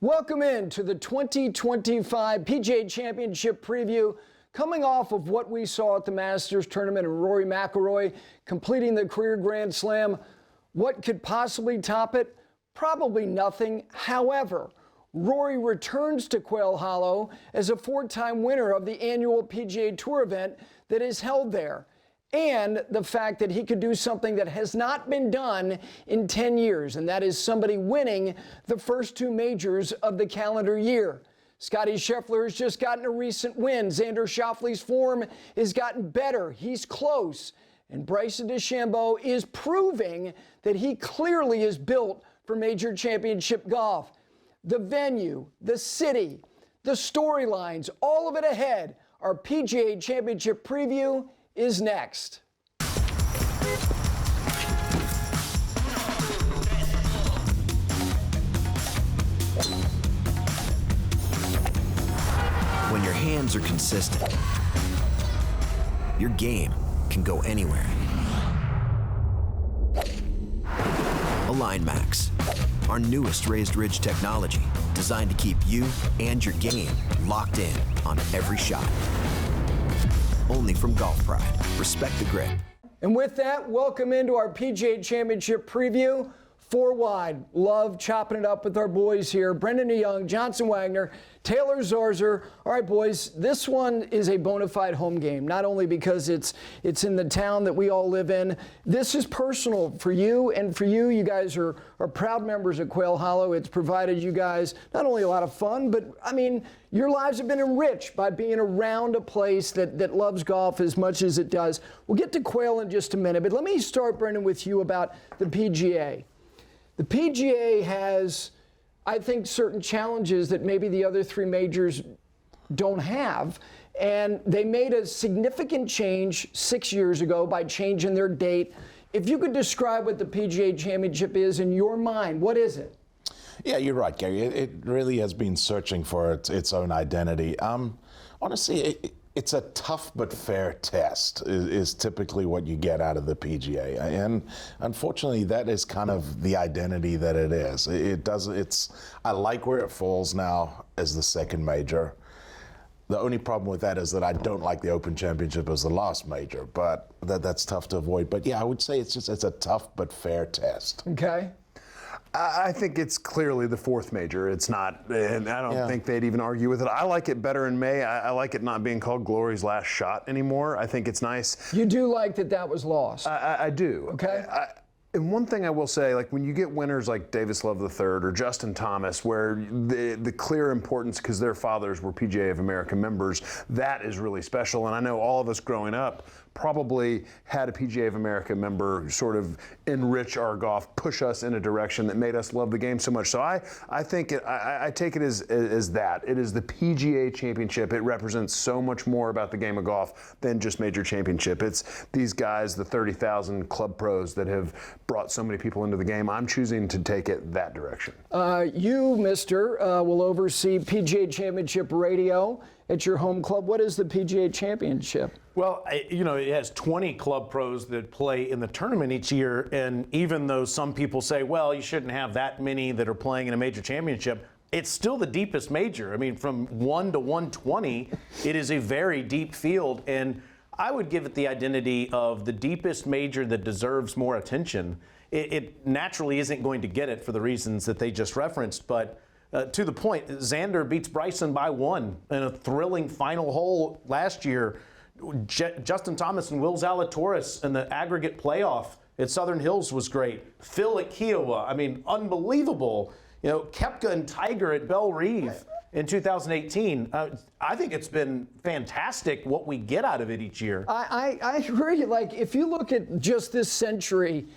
Welcome in to the 2025 PGA Championship preview. Coming off of what we saw at the Masters tournament and Rory McIlroy completing the career Grand Slam, what could possibly top it? Probably nothing. However, Rory returns to Quail Hollow as a four-time winner of the annual PGA Tour event that is held there. And the fact that he could do something that has not been done in 10 years, and that is somebody winning the first two majors of the calendar year. Scottie Scheffler has just gotten a recent win. Xander Schauffele's form has gotten better. He's close. And Bryson DeChambeau is proving that he clearly is built for major championship golf. The venue, the city, the storylines, all of it ahead. Our PGA Championship preview is next. When your hands are consistent, your game can go anywhere. Align Max, our newest raised ridge technology, designed to keep you and your game locked in on every shot. Only from Golf Pride. Respect the grip. And with that, welcome into our PGA Championship preview. Four wide. Love chopping it up with our boys here. Brendon DeYoung, Johnson Wagner, Taylor Zarzour. All right, boys, this one is a bona fide home game, not only because it's in the town that we all live in. This is personal for you, and for you, you guys are proud members of Quail Hollow. It's provided you guys not only a lot of fun, but, I mean, your lives have been enriched by being around a place that loves golf as much as it does. We'll get to Quail in just a minute, but let me start, Brendon, with you about the PGA. The PGA has, I think, certain challenges that maybe the other three majors don't have. And they made a significant change 6 years ago by changing their date. If you could describe what the PGA Championship is in your mind, what is it? Yeah, you're right, Gary. It really has been searching for its own identity. Honestly, it's a tough but fair test is typically what you get out of the PGA. And unfortunately, that is kind of the identity that it is. I like where it falls now as the second major. The only problem with that is that I don't like the Open Championship as the last major, but that's tough to avoid. But yeah, I would say it's a tough but fair test. Okay. I think it's clearly the fourth major. It's not, and I don't think they'd even argue with it. I like it better in May. I like it not being called Glory's last shot anymore. I think it's nice. You do like that was lost? I do. Okay. And one thing I will say, like when you get winners like Davis Love III or Justin Thomas, where the clear importance, because their fathers were PGA of America members, that is really special. And I know all of us growing up probably had a PGA of America member sort of enrich our golf, push us in a direction that made us love the game so much. So I think I take it as that. It is the PGA Championship. It represents so much more about the game of golf than just major championship. It's these guys, the 30,000 club pros that have brought so many people into the game. I'm choosing to take it that direction. You, mister, will oversee PGA Championship radio at your home club. What is the PGA Championship? Well, it has 20 club pros that play in the tournament each year, and even though some people say, well, you shouldn't have that many that are playing in a major championship, it's still the deepest major. I mean, from 1 to 120, it is a very deep field, and I would give it the identity of the deepest major that deserves more attention. It naturally isn't going to get it for the reasons that they just referenced, but to the point, Xander beats Bryson by 1 in a thrilling final hole last year. Justin Thomas and Will Zalatoris in the aggregate playoff at Southern Hills was great. Phil at Kiowa, I mean, unbelievable. Koepka and Tiger at Belle Reve in 2018. I think it's been fantastic what we get out of it each year. I agree. Like, if you look at just this century,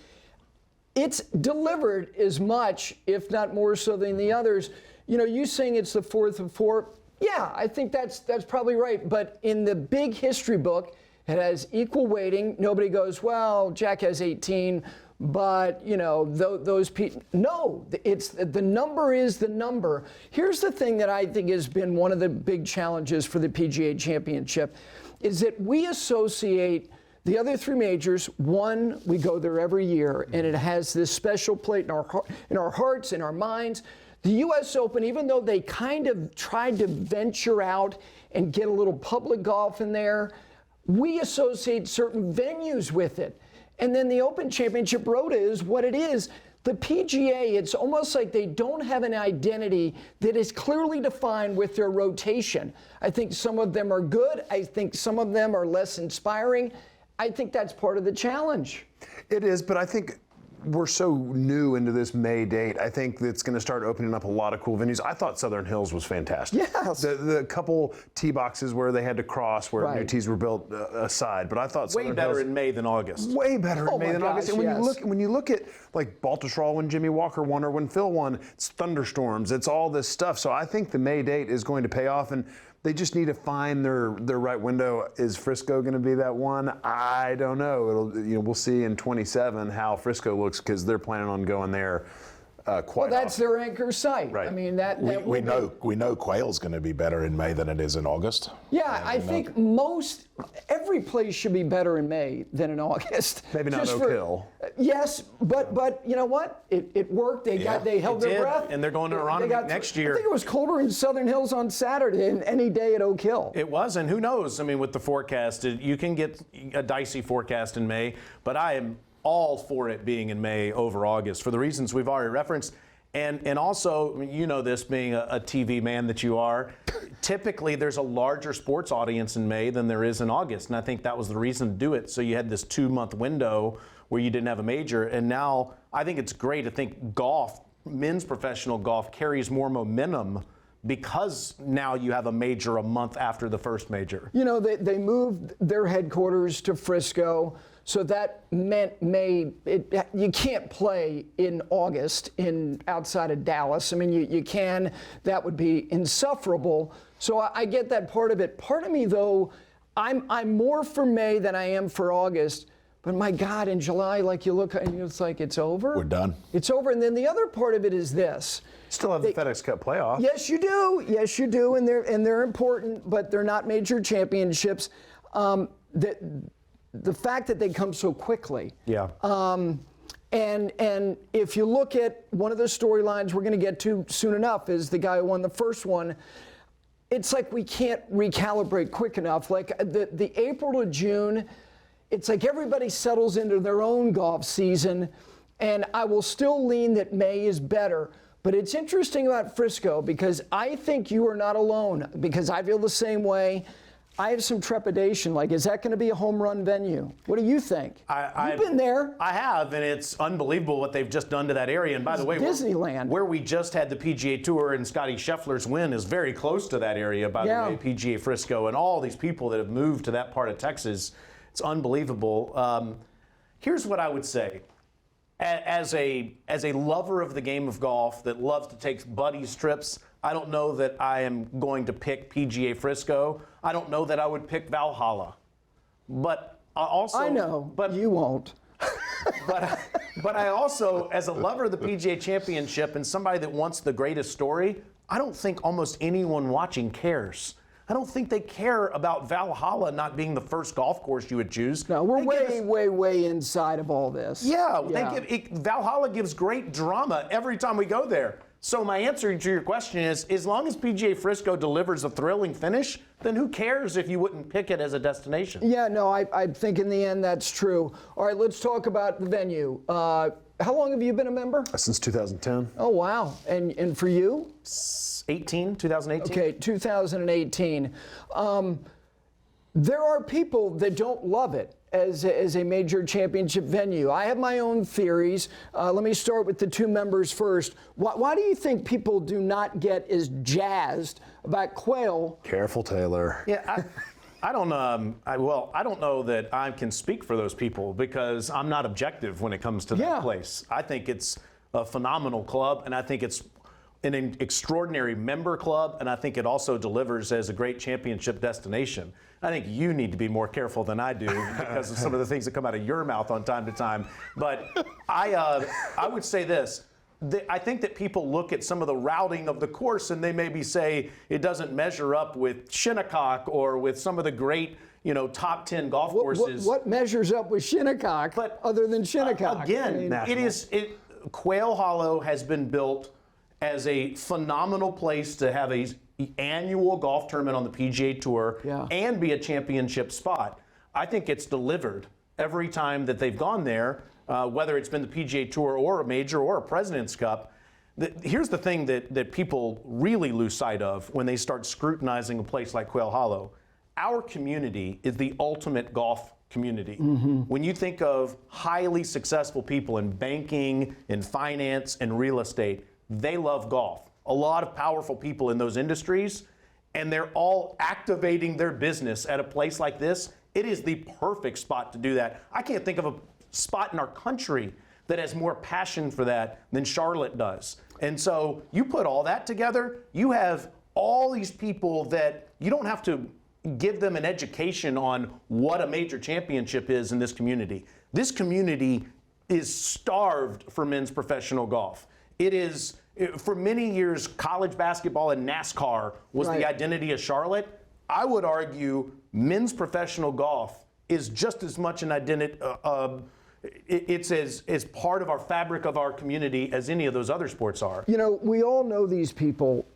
it's delivered as much, if not more so than the others. You saying it's the fourth of four. Yeah, I think that's probably right. But in the big history book, it has equal weighting. Nobody goes, well, Jack has 18, but, those people. No, it's the number is the number. Here's the thing that I think has been one of the big challenges for the PGA Championship is that we associate the other three majors. One, we go there every year, and it has this special place in our hearts, in our minds. the U.S. Open, even though they kind of tried to venture out and get a little public golf in there, we associate certain venues with it. And then the Open Championship Rota is what it is. The PGA, it's almost like they don't have an identity that is clearly defined with their rotation. I think some of them are good. I think some of them are less inspiring. I think that's part of the challenge. It is, but I think we're so new into this May date. I think it's going to start opening up a lot of cool venues. I thought Southern Hills was fantastic. Yes. The couple tee boxes where they had to cross, where Right. new tees were built aside. But I thought Way Southern better Hills, in May than August. way better Oh in May my than August. gosh, And yes. when you look at like Baltusrol when Jimmy Walker won or when Phil won, it's thunderstorms, it's all this stuff. So I think the May date is going to pay off, and they just need to find their right window. Is Frisco going to be that one? I don't know. We'll see in 27 how Frisco looks, because they're planning on going there quite Well, that's often. their anchor site. Right. I mean, that We will be- know Quail's going to be better in May than it is in August. Yeah, I think every place should be better in May than in August. Maybe not Just Oak Hill. Yes, but you know what? It worked. They held It their did, breath. and they're going to They Aronimink got- next year. I think it was colder in Southern Hills on Saturday than any day at Oak Hill. It was, and who knows? I mean, with the forecast, you can get a dicey forecast in May, but I am all for it being in May over August for the reasons we've already referenced. And also, I mean, you know this, being a TV man that you are, typically there's a larger sports audience in May than there is in August, and I think that was the reason to do it. So you had this 2-month window where you didn't have a major, and now I think it's great. I think golf, men's professional golf, carries more momentum because now you have a major a month after the first major. You know, they moved their headquarters to Frisco, so that meant you can't play in August outside of Dallas. I mean, you can. That would be insufferable. So I get that part of it. Part of me, though, I'm more for May than I am for August. But my God, in July, like you look, and it's like it's over. We're done. It's over. And then the other part of it is this. Still have the FedEx Cup playoff. Yes, you do. Yes, you do, and they're important, but they're not major championships. The fact that they come so quickly. Yeah. And if you look at one of the storylines we're going to get to soon enough is the guy who won the first one. It's like we can't recalibrate quick enough. Like the April to June, it's like everybody settles into their own golf season, and I will still lean that May is better. But it's interesting about Frisco because I think you are not alone, because I feel the same way. I have some trepidation. Like, is that going to be a home run venue? What do you think? You've been there. I have, and it's unbelievable what they've just done to that area. And by the way, Disneyland. where we just had the PGA Tour and Scottie Scheffler's win is very close to that area, by the way, PGA Frisco, and all these people that have moved to that part of Texas. It's unbelievable. Here's what I would say. As a lover of the game of golf that loves to take buddies trips, I don't know that I am going to pick PGA Frisco. I don't know that I would pick Valhalla. But I know, but you won't. But I also, as a lover of the PGA Championship and somebody that wants the greatest story, I don't think almost anyone watching cares. I don't think they care about Valhalla not being the first golf course you would choose. No, we're They give us- way inside of all this. Yeah, Valhalla gives great drama every time we go there. So my answer to your question is, as long as PGA Frisco delivers a thrilling finish, then who cares if you wouldn't pick it as a destination? Yeah, no, I think in the end that's true. All right, let's talk about the venue. How long have you been a member? Since 2010. Oh, wow. And for you? 2018? Okay, 2018. There are people that don't love it as a major championship venue. I have my own theories. Let me start with the two members first. Why do you think people do not get as jazzed about Quail? Careful, Taylor. Yeah, I don't know that I can speak for those people because I'm not objective when it comes to that place. I think it's a phenomenal club, and I think it's an extraordinary member club, and I think it also delivers as a great championship destination. I think you need to be more careful than I do because of some of the things that come out of your mouth on time to time. But I would say this. I think that people look at some of the routing of the course and they maybe say it doesn't measure up with Shinnecock or with some of the great, top 10 golf courses. What measures up with Shinnecock other than Shinnecock? Again, Quail Hollow has been built as a phenomenal place to have a annual golf tournament on the PGA Tour and be a championship spot. I think it's delivered every time that they've gone there, whether it's been the PGA Tour or a major or a President's Cup. Here's the thing that people really lose sight of when they start scrutinizing a place like Quail Hollow. Our community is the ultimate golf community. When you think of highly successful people in banking, in finance, and real estate, they love golf. A lot of powerful people in those industries, and they're all activating their business at a place like this. It is the perfect spot to do that. I can't think of a spot in our country that has more passion for that than Charlotte does. And so you put all that together, you have all these people that you don't have to give them an education on what a major championship is in this community. This community is starved for men's professional golf. It is, for many years, college basketball and NASCAR was the identity of Charlotte. I would argue men's professional golf is just as much an identity, it's as part of our fabric of our community as any of those other sports are. You know, we all know these people.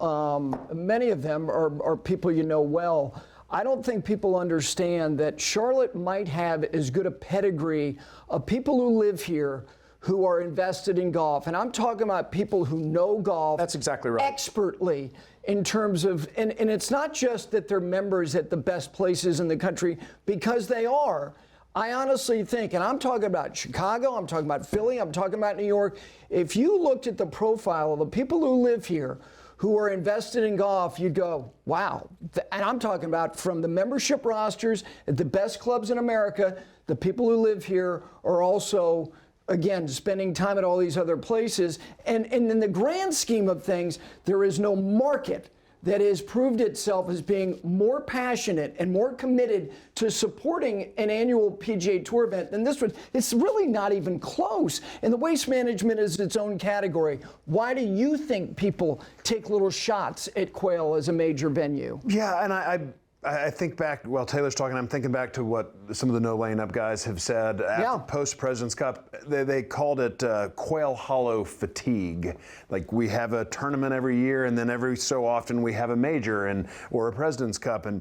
Many of them are people you know well. I don't think people understand that Charlotte might have as good a pedigree of people who live here who are invested in golf. And I'm talking about people who know golf. That's exactly right. Expertly in terms of, and it's not just that they're members at the best places in the country, because they are. I honestly think, and I'm talking about Chicago, I'm talking about Philly, I'm talking about New York. If you looked at the profile of the people who live here who are invested in golf, you'd go, wow. And I'm talking about from the membership rosters at the best clubs in America, the people who live here are also, again, spending time at all these other places. And in the grand scheme of things, there is no market that has proved itself as being more passionate and more committed to supporting an annual PGA Tour event than this one. It's really not even close. And the waste management is its own category. Why do you think people take little shots at Quail as a major venue? Yeah, and I think back, while Taylor's talking, I'm thinking back to what some of the no laying up guys have said after post-President's Cup. They called it Quail Hollow fatigue. Like, we have a tournament every year, and then every so often we have a major or a President's Cup. And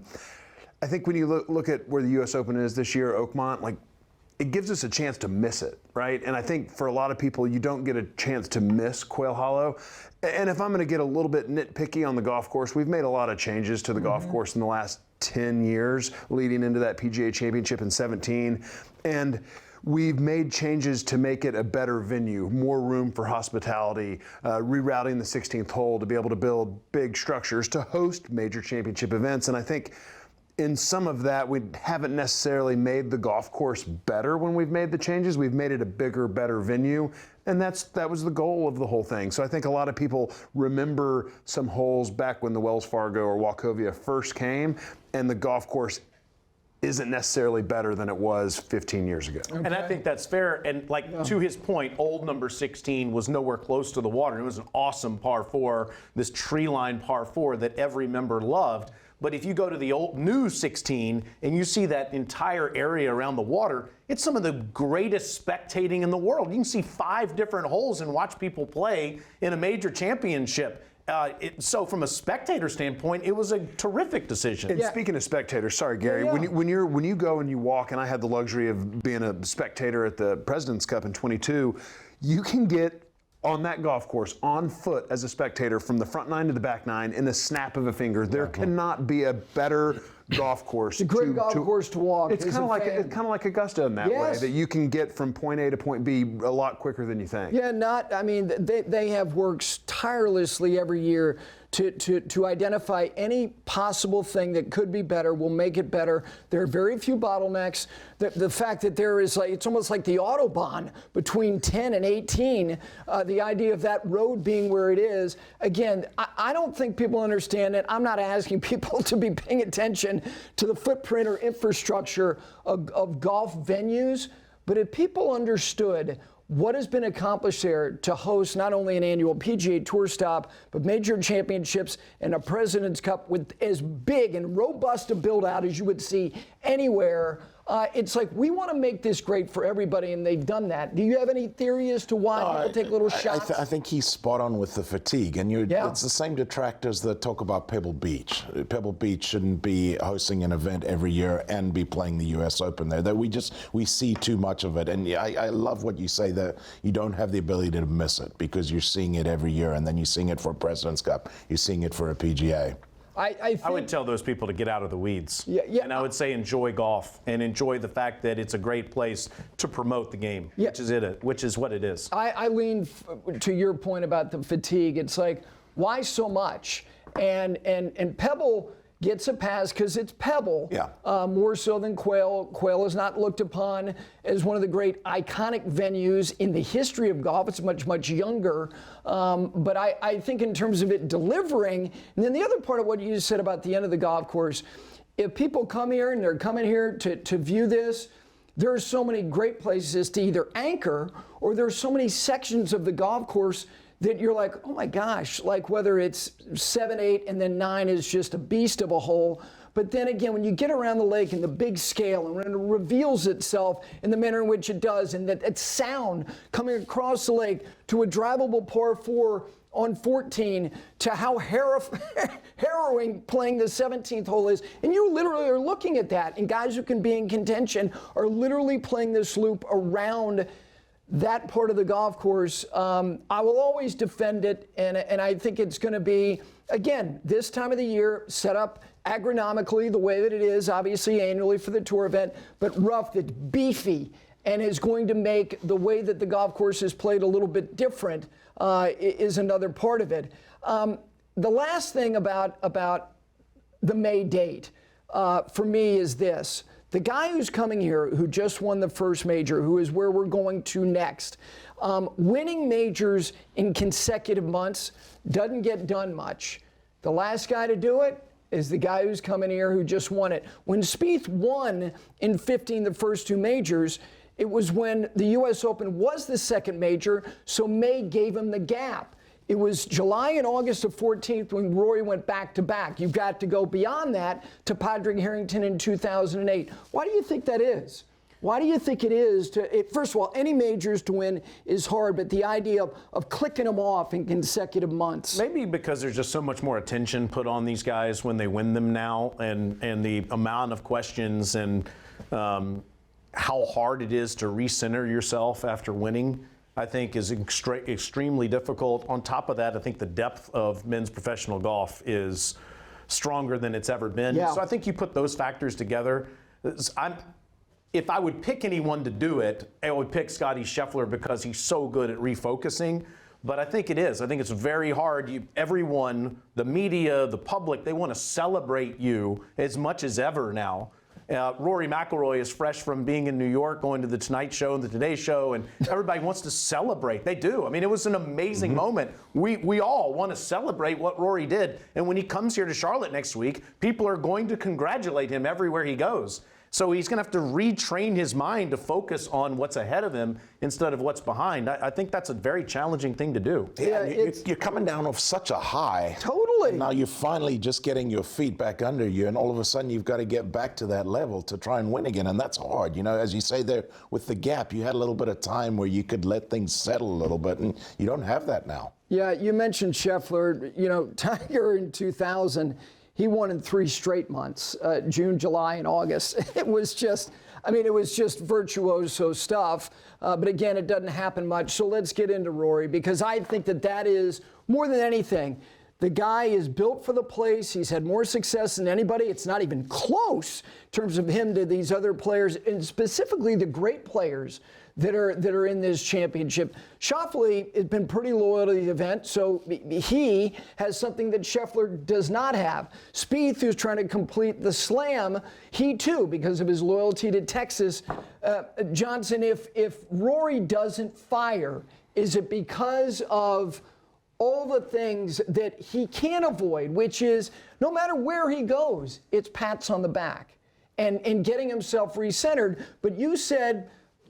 I think when you look at where the U.S. Open is this year, Oakmont, like, it gives us a chance to miss it, right? And I think for a lot of people, you don't get a chance to miss Quail Hollow. And if I'm going to get a little bit nitpicky on the golf course, we've made a lot of changes to the golf course in the last 10 years leading into that PGA Championship in 17. And we've made changes to make it a better venue, more room for hospitality, rerouting the 16th hole to be able to build big structures to host major championship events. And I think in some of that, we haven't necessarily made the golf course better when we've made the changes. We've made it a bigger, better venue, and that was the goal of the whole thing. So I think a lot of people remember some holes back when the Wells Fargo or Wachovia first came, and the golf course isn't necessarily better than it was 15 years ago. Okay. And I think that's fair. And to his point, old number 16 was nowhere close to the water. It was an awesome par 4, this tree-lined par 4 that every member loved. But if you go to the old new 16 and you see that entire area around the water, it's some of the greatest spectating in the world. You can see 5 different holes and watch people play in a major championship. So from a spectator standpoint, it was a terrific decision. And speaking of spectators, sorry, Gary, when you go and you walk, and I had the luxury of being a spectator at the President's Cup in 22, you can get on that golf course on foot as a spectator from the front 9 to the back 9 in a snap of a finger. There cannot be a better golf course. It's a great golf course to walk. It's kind of like Augusta in that way, that you can get from point A to point B a lot quicker than you think. Yeah, they have worked tirelessly every year to identify any possible thing that could be better. Will make it better. There are very few bottlenecks. The fact that there is, it's almost like the Autobahn between 10 and 18, the idea of that road being where it is. Again, I don't think people understand it. I'm not asking people to be paying attention to the footprint or infrastructure of golf venues, but if people understood what has been accomplished there to host not only an annual PGA Tour stop, but major championships and a President's Cup with as big and robust a build-out as you would see anywhere, It's like, we want to make this great for everybody, and they've done that. Do you have any theory as to why people take little shots? I think he's spot on with the fatigue. And it's the same detractors that talk about Pebble Beach. Pebble Beach shouldn't be hosting an event every year and be playing the U.S. Open there. That we see too much of it. And I love what you say, that you don't have the ability to miss it because you're seeing it every year, and then you're seeing it for a President's Cup. You're seeing it for a PGA. I would tell those people to get out of the weeds. Yeah. And I would say enjoy golf and enjoy the fact that it's a great place to promote the game, which is what it is. I lean to your point about the fatigue. It's like, why so much? And Pebble gets a pass because it's Pebble, more so than Quail. Quail is not looked upon as one of the great iconic venues in the history of golf. It's much, much younger. But I think in terms of it delivering, and then the other part of what you said about the end of the golf course, if people come here and they're coming here to view this, there are so many great places to either anchor, or there's so many sections of the golf course that you're like, oh my gosh, like whether it's 7, 8, and then 9 is just a beast of a hole. But then again, when you get around the lake and the big scale, and when it reveals itself in the manner in which it does, and that sound coming across the lake to a drivable par 4 on 14, to how harrowing playing the 17th hole is. And you literally are looking at that, and guys who can be in contention are literally playing this loop around that part of the golf course. I will always defend it, and I think it's going to be, again, this time of the year, set up agronomically the way that it is, obviously annually for the tour event, but rough, that's beefy, and is going to make the way that the golf course is played a little bit different, is another part of it. The last thing about the May date for me is this. The guy who's coming here, who just won the first major, who is where we're going to next, winning majors in consecutive months doesn't get done much. The last guy to do it is the guy who's coming here who just won it. When Spieth won in 15 the first 2 majors, it was when the U.S. Open was the second major, so May gave him the gap. It was July and August of 14th when Rory went back-to-back. You've got to go beyond that to Padraig Harrington in 2008. Why do you think that is? Why do you think it is first of all, any majors to win is hard, but the idea of clicking them off in consecutive months? Maybe because there's just so much more attention put on these guys when they win them now, and the amount of questions and how hard it is to recenter yourself after winning, I think, is extremely difficult. On top of that, I think the depth of men's professional golf is stronger than it's ever been. Yeah. So I think you put those factors together. If I would pick anyone to do it, I would pick Scottie Scheffler because he's so good at refocusing. But I think it is. I think it's very hard. Everyone, the media, the public, they want to celebrate you as much as ever now. Rory McIlroy is fresh from being in New York, going to the Tonight Show and the Today Show, and everybody wants to celebrate. They do. I mean, it was an amazing moment. We all want to celebrate what Rory did. And when he comes here to Charlotte next week, people are going to congratulate him everywhere he goes. So he's going to have to retrain his mind to focus on what's ahead of him instead of what's behind. I think that's a very challenging thing to do. Yeah, you're coming down off such a high. Totally. Now you're finally just getting your feet back under you, and all of a sudden you've got to get back to that level to try and win again, and that's hard. You know, as you say there, with the gap, you had a little bit of time where you could let things settle a little bit, and you don't have that now. Yeah, you mentioned Scheffler. You know, Tiger in 2000, he won in 3 straight months, June, July, and August. It was just virtuoso stuff. But again, it doesn't happen much. So let's get into Rory, because I think that is, more than anything, the guy is built for the place. He's had more success than anybody. It's not even close in terms of him to these other players, and specifically the great players that are in this championship. Schauffele has been pretty loyal to the event, so he has something that Scheffler does not have. Spieth, who's trying to complete the Slam, he too, because of his loyalty to Texas. Johnson, if Rory doesn't fire, is it because of all the things that he can't avoid, which is no matter where he goes, it's pats on the back and getting himself recentered? But you said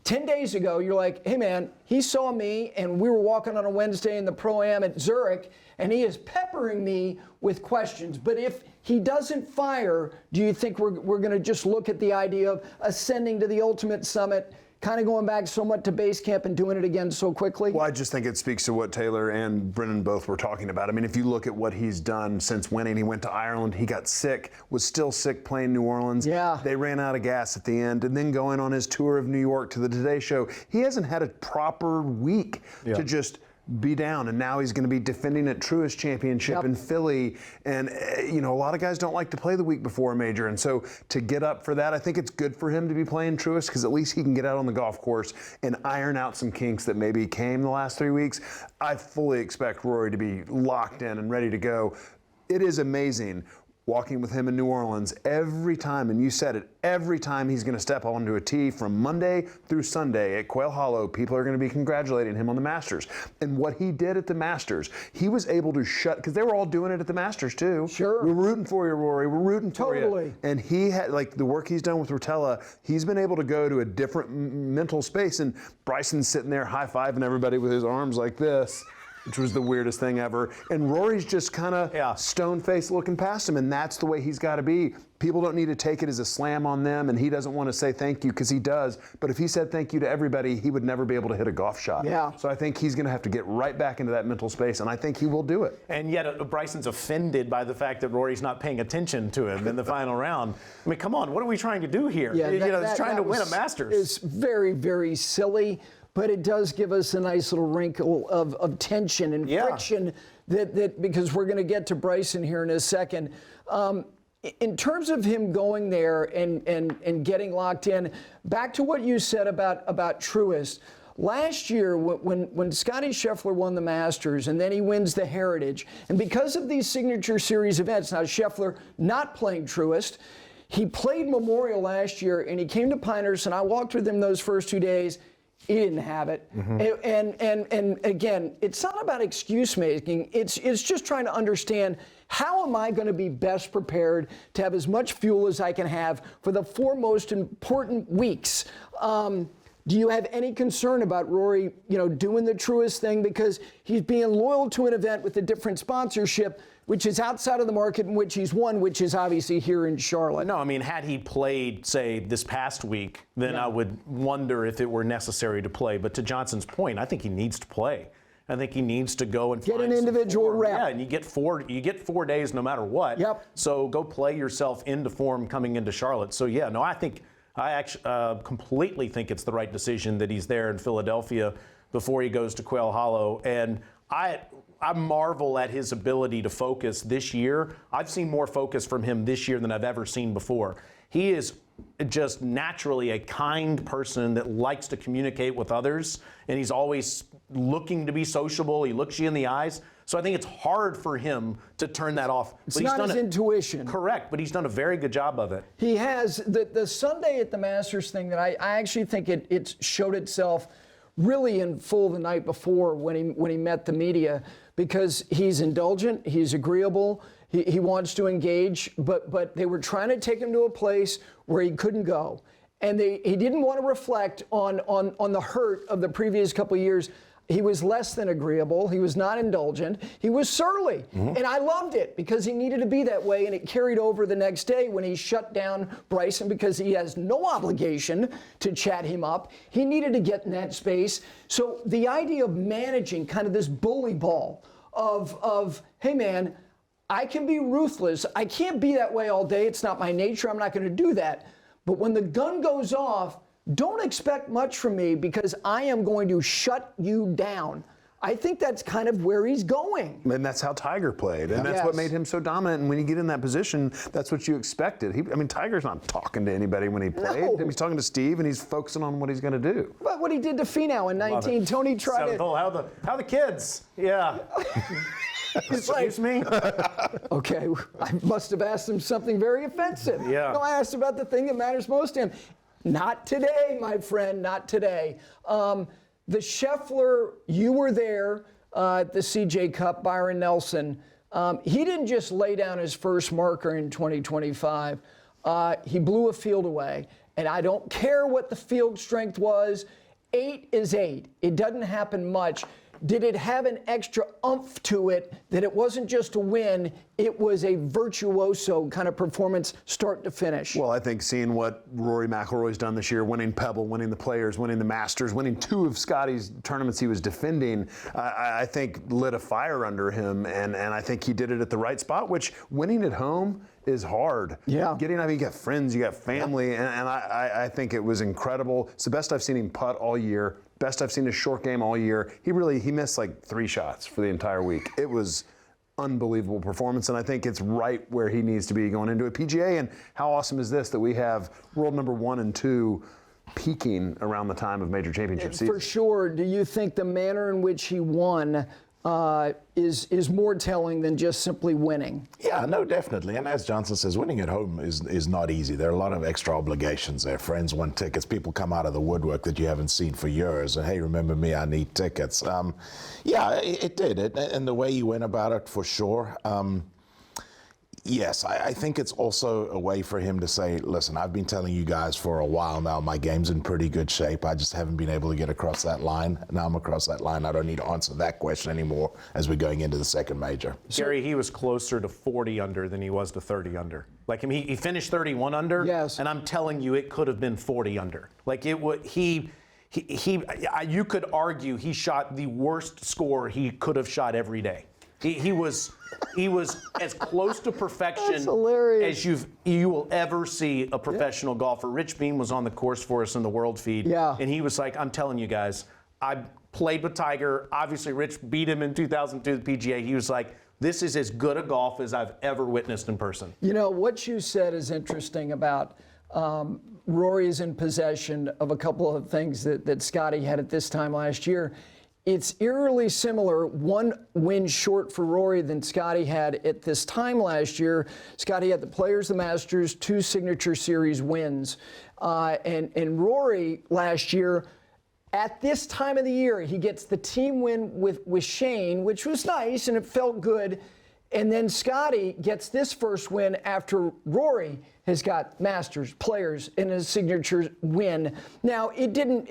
10 days ago, you're like, hey man, he saw me and we were walking on a Wednesday in the Pro-Am at Zurich and he is peppering me with questions. But if he doesn't fire, do you think we're going to just look at the idea of ascending to the ultimate summit, kind of going back so much to base camp and doing it again so quickly? Well, I just think it speaks to what Taylor and Brendon both were talking about. I mean, if you look at what he's done since winning, he went to Ireland, he got sick, was still sick playing New Orleans. Yeah. They ran out of gas at the end, and then going on his tour of New York to the Today Show, he hasn't had a proper week to just be down, and now he's going to be defending at Truist Championship in Philly, and a lot of guys don't like to play the week before a major, and so to get up for that, I think it's good for him to be playing Truist because at least he can get out on the golf course and iron out some kinks that maybe came the last 3 weeks. I fully expect Rory to be locked in and ready to go. It is amazing walking with him in New Orleans every time, and you said it, every time he's going to step onto a tee from Monday through Sunday at Quail Hollow, people are going to be congratulating him on the Masters. And what he did at the Masters, he was able to shut, because they were all doing it at the Masters too. Sure. We're rooting for you, Rory. We're rooting for you. Totally. And he had, like the work he's done with Rotella, he's been able to go to a different mental space. And Bryson's sitting there high-fiving everybody with his arms like this, which was the weirdest thing ever. And Rory's just kind of stone-faced looking past him, and that's the way he's got to be. People don't need to take it as a slam on them, and he doesn't want to say thank you because he does. But if he said thank you to everybody, he would never be able to hit a golf shot. Yeah. So I think he's going to have to get right back into that mental space, and I think he will do it. And yet Bryson's offended by the fact that Rory's not paying attention to him in the final round. I mean, come on, what are we trying to do here? Yeah, he's trying to win a Masters. It's very, very silly, but it does give us a nice little wrinkle of tension and friction that because we're going to get to Bryson here in a second. In terms of him going there and getting locked in, back to what you said about Truist. Last year, when Scottie Scheffler won the Masters and then he wins the Heritage, and because of these Signature Series events, now Scheffler not playing Truist, he played Memorial last year and he came to Pinehurst and I walked with him those first 2 days. He didn't have it. And again, it's not about excuse making. It's just trying to understand how am I going to be best prepared to have as much fuel as I can have for the 4 most important weeks. Do you have any concern about Rory, doing the Truist thing because he's being loyal to an event with a different sponsorship, which is outside of the market in which he's won, which is obviously here in Charlotte? No, I mean, had he played, say, this past week, then I would wonder if it were necessary to play. But to Johnson's point, I think he needs to play. I think he needs to go and get find an individual form. rep. Yeah, and you get 4 days no matter what. Yep. So go play yourself into form coming into Charlotte. So yeah, no, I actually completely think it's the right decision that he's there in Philadelphia before he goes to Quail Hollow. And I marvel at his ability to focus this year. I've seen more focus from him this year than I've ever seen before. He is just naturally a kind person that likes to communicate with others, and he's always looking to be sociable. He looks you in the eyes. So I think it's hard for him to turn that off. It's not his intuition. Correct, but he's done a very good job of it. He has. The Sunday at the Masters thing that I actually think it showed itself really in full the night before when he met the media, because he's indulgent, he's agreeable, he wants to engage, but they were trying to take him to a place where he couldn't go. And he didn't want to reflect on the hurt of the previous couple of years. He was less than agreeable. He was not indulgent. He was surly. And I loved it because he needed to be that way, and it carried over the next day when he shut down Bryson because he has no obligation to chat him up. He needed to get in that space. So the idea of managing kind of this bully ball of hey man, I can be ruthless. I can't be that way all day. It's not my nature. I'm not going to do that. But when the gun goes off, don't expect much from me because I am going to shut you down. I think that's kind of where he's going. And that's how Tiger played. And that's what made him so dominant. And when you get in that position, that's what you expected. Tiger's not talking to anybody when he played. No. He's talking to Steve, and he's focusing on what he's going to do. But what he did to Finau in 19, Tony tried to... How the kids? Yeah. Excuse me? Okay, I must have asked him something very offensive. Yeah. No, I asked about the thing that matters most to him. Not today, my friend, not today. The Scheffler, you were there at the CJ Cup, Byron Nelson. He didn't just lay down his first marker in 2025. He blew a field away. and I don't care what the field strength was, 8 is 8. It doesn't happen much. Did it have an extra oomph to it that it wasn't just a win, it was a virtuoso kind of performance start to finish? Well, I think seeing what Rory McIlroy's done this year, winning Pebble, winning the Players, winning the Masters, winning 2 of Scottie's tournaments he was defending, I think lit a fire under him, and I think he did it at the right spot, which winning at home is hard. Yeah. Getting out, you got friends, you got family, and I think it was incredible. It's the best I've seen him putt all year. Best I've seen his short game all year. He missed like 3 shots for the entire week. It was unbelievable performance, and I think it's right where he needs to be going into a PGA. And how awesome is this that we have world number 1 and 2 peaking around the time of major championship season? For sure. Do you think the manner in which he won is more telling than just simply winning? Yeah, no, definitely. And as Johnson says, winning at home is not easy. There are a lot of extra obligations there. Friends want tickets. People come out of the woodwork that you haven't seen for years. And, hey, remember me, I need tickets. Yeah, it did. And the way you went about it, for sure. Yes, I think it's also a way for him to say, listen, I've been telling you guys for a while now, my game's in pretty good shape. I just haven't been able to get across that line. Now I'm across that line. I don't need to answer that question anymore as we're going into the second major. Gary, he was closer to 40 under than he was to 30 under. Like, I mean, he finished 31 under. Yes. And I'm telling you, it could have been 40 under. Like, it would, you could argue he shot the worst score he could have shot every day. He was as close to perfection as you will ever see a professional golfer. Rich Beam was on the course for us in the World Feed, and he was like, "I'm telling you guys, I played with Tiger. Obviously, Rich beat him in 2002 at the PGA. He was like, this is as good a golf as I've ever witnessed in person." You know, what you said is interesting about Rory's in possession of a couple of things that Scottie had at this time last year. It's eerily similar, 1 win short for Rory than Scottie had at this time last year. Scottie had the Players, the Masters, 2 Signature Series wins. And Rory last year, at this time of the year, he gets the team win with Shane, which was nice and it felt good. And then Scottie gets this first win after Rory has got Masters, Players, and a Signature win. Now, it didn't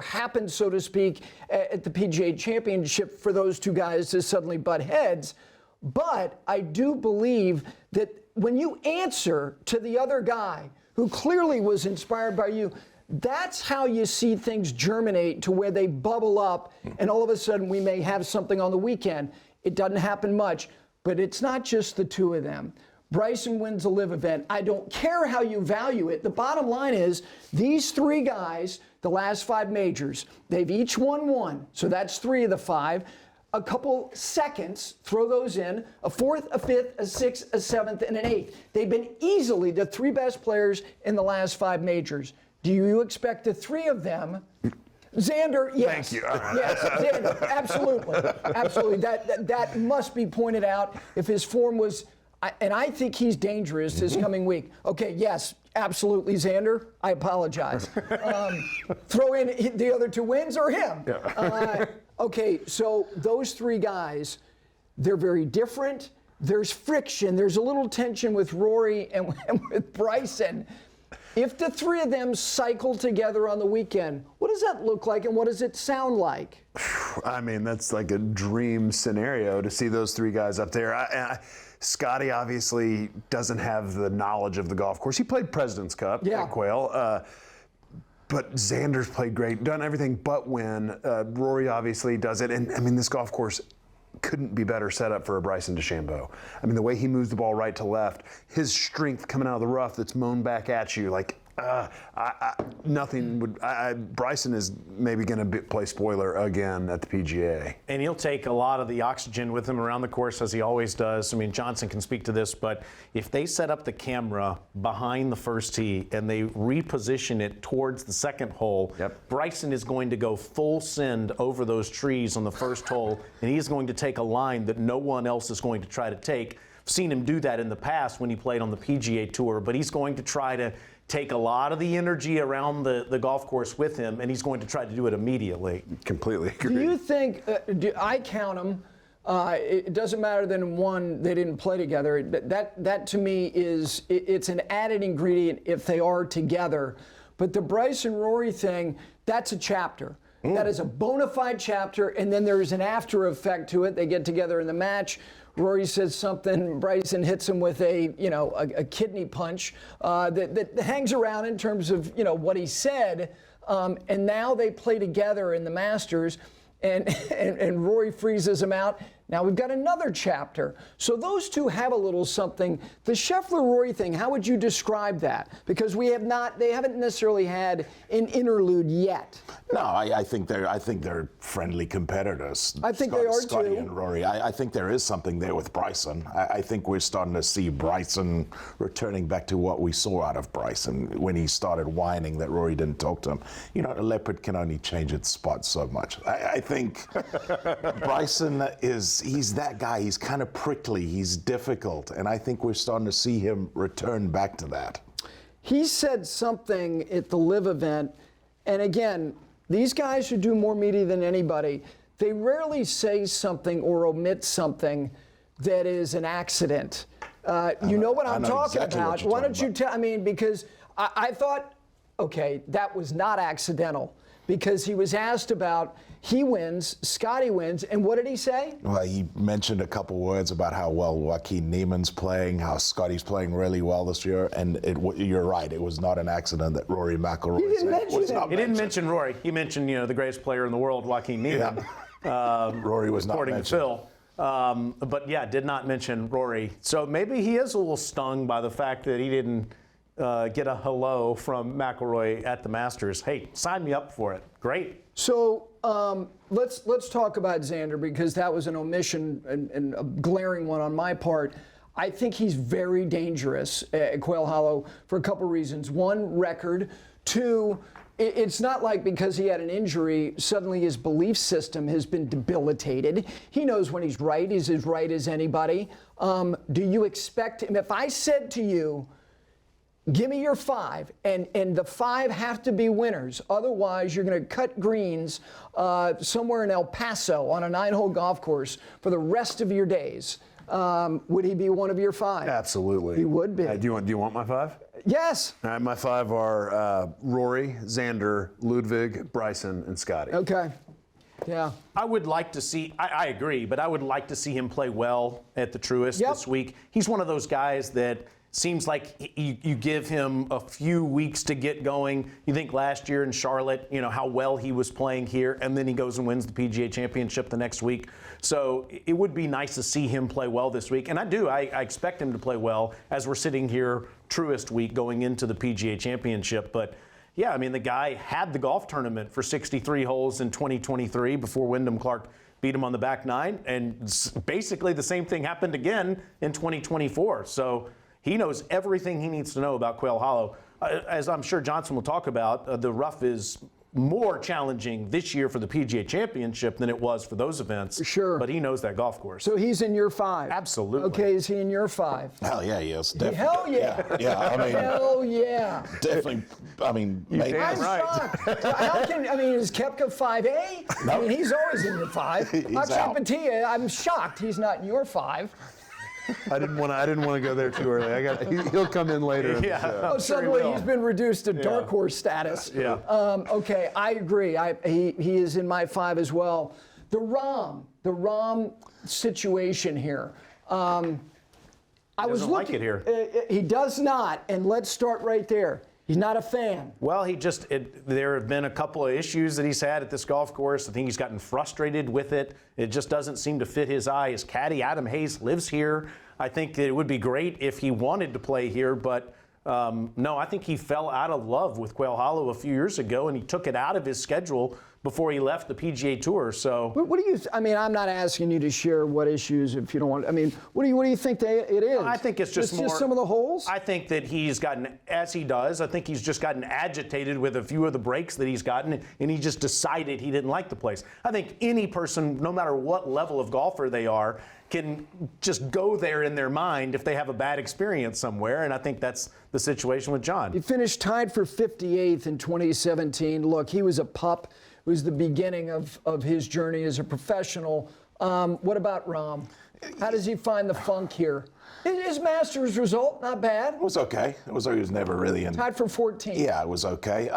happen, so to speak, at the PGA Championship for those 2 guys to suddenly butt heads. But I do believe that when you answer to the other guy who clearly was inspired by you, that's how you see things germinate to where they bubble up, and all of a sudden we may have something on the weekend. It doesn't happen much, but it's not just the 2 of them. Bryson wins a LIV event. I don't care how you value it. The bottom line is these 3 guys, the last 5 majors, they've each won 1. So that's 3 of the 5. A couple seconds, throw those in, a 4th, a 5th, a 6th, a 7th, and an 8th. They've been easily the 3 best players in the last 5 majors. Do you expect the 3 of them? Xander, yes. Thank you. Yes, Xander, absolutely. Absolutely. That must be pointed out. If his form was, and I think he's dangerous this coming week. Okay, yes, absolutely, Xander. I apologize. Throw in the other 2 wins or him. Yeah. Okay, so those 3 guys, they're very different. There's friction. There's a little tension with Rory and with Bryson. If the 3 of them cycle together on the weekend, what does that look like and what does it sound like? I mean, that's like a dream scenario to see those 3 guys up there. Scottie obviously doesn't have the knowledge of the golf course. He played President's Cup at Quail. But Xander's played great, done everything but win. Rory obviously does it. And, I mean, this golf course couldn't be better set up for a Bryson DeChambeau. I mean, the way he moves the ball right to left, his strength coming out of the rough that's mown back at you, like, nothing would. Bryson is maybe going to play spoiler again at the PGA. And he'll take a lot of the oxygen with him around the course, as he always does. I mean, Johnson can speak to this, but if they set up the camera behind the first tee and they reposition it towards the second hole, Bryson is going to go full send over those trees on the first hole, and he's going to take a line that no one else is going to try to take. I've seen him do that in the past when he played on the PGA Tour, but he's going to try to take a lot of the energy around the golf course with him, and he's going to try to do it immediately. Completely agree. Do you think, I count them, It doesn't matter that in one they didn't play together. That to me it's an added ingredient if they are together. But the Bryson Rory thing, that's a chapter. That is a bona fide chapter, and then there's an after effect to it. They get together in the match. Rory says something. Bryson hits him with a kidney punch that hangs around in terms of what he said. And now they play together in the Masters, and Rory freezes him out. Now we've got another chapter. So those two have a little something. The Scheffler-Rory thing, how would you describe that? Because they haven't necessarily had an interlude yet. No, I think they're friendly competitors. I think they are Scottie too. and Rory. I think there is something there with Bryson. I think we're starting to see Bryson returning back to what we saw out of Bryson when he started whining that Rory didn't talk to him. A leopard can only change its spots so much. I think Bryson he's that guy. He's kind of prickly. He's difficult. And I think we're starting to see him return back to that. He said something at the LIV event, and again, these guys who do more media than anybody, they rarely say something or omit something that is an accident. You know what I'm talking exactly about. what you're Why don't talking you tell? Because I thought, okay, that was not accidental. Because he was asked about, he wins, Scottie wins, and what did he say? Well, he mentioned a couple words about how well Joaquin Niemann's playing, how Scottie's playing really well this year, and you're right, it was not an accident that Rory McIlroy He didn't mention it. He didn't mention Rory. He mentioned, the greatest player in the world, Joaquin Niemann. Rory was not according mentioned. to Phil. But yeah, did not mention Rory. So maybe he is a little stung by the fact that he didn't get a hello from McIlroy at the Masters. Hey, sign me up for it. Great. So let's talk about Xander, because that was an omission and a glaring one on my part. I think he's very dangerous at Quail Hollow for a couple reasons. One, record. Two, it's not like because he had an injury, suddenly his belief system has been debilitated. He knows when he's right. He's as right as anybody. Do you expect him? If I said to you, give me your 5, and the 5 have to be winners. Otherwise, you're going to cut greens somewhere in El Paso on a 9-hole golf course for the rest of your days. Would he be one of your 5? Absolutely. He would be. Do you want my 5? Yes. All right, my 5 are Rory, Xander, Ludwig, Bryson, and Scottie. Okay. Yeah. I would like to see, I agree, but I would like to see him play well at the Truist this week. He's one of those guys that seems like you give him a few weeks to get going. You think last year in Charlotte, how well he was playing here, and then he goes and wins the PGA Championship the next week. So it would be nice to see him play well this week. And I expect him to play well as we're sitting here Truist week going into the PGA Championship. But yeah, the guy had the golf tournament for 63 holes in 2023 before Wyndham Clark beat him on the back 9. And basically the same thing happened again in 2024. So he knows everything he needs to know about Quail Hollow. As I'm sure Johnson will talk about, the rough is more challenging this year for the PGA Championship than it was for those events. Sure. But he knows that golf course. So he's in your 5? Absolutely. Okay, is he in your 5? Hell yeah, he is. Definitely. Hell yeah. Yeah, Hell yeah. definitely. Maybe. I'm shocked. How can, is Koepka 5A? He's always in your 5. Akshay out. Patia, I'm shocked he's not in your 5. I didn't want to go there too early. He'll come in later. Oh, suddenly he's been reduced to dark horse status. Yeah. Okay, I agree. He is in my 5 as well. The Rahm situation here. I was doesn't like looking. it here. He does not, and let's start right there. He's not a fan. Well, there have been a couple of issues that he's had at this golf course. I think he's gotten frustrated with it. It just doesn't seem to fit his eye. His caddy, Adam Hayes, lives here. I think that it would be great if he wanted to play here, but no, I think he fell out of love with Quail Hollow a few years ago, and he took it out of his schedule before he left the PGA Tour. So, what do you? I'm not asking you to share what issues if you don't want. What do you think it is? I think it's just more. Just some of the holes. I think that he's gotten, as he does. I think he's just gotten agitated with a few of the breaks that he's gotten, and he just decided he didn't like the place. I think any person, no matter what level of golfer they are, can just go there in their mind if they have a bad experience somewhere, and I think that's the situation with Jon. He finished tied for 58th in 2017. Look, he was a pup. It was the beginning of his journey as a professional. What about Rahm? How does he find the funk here? His Masters result, not bad. It was okay. He was never really in. Tied for 14th. Yeah, it was okay.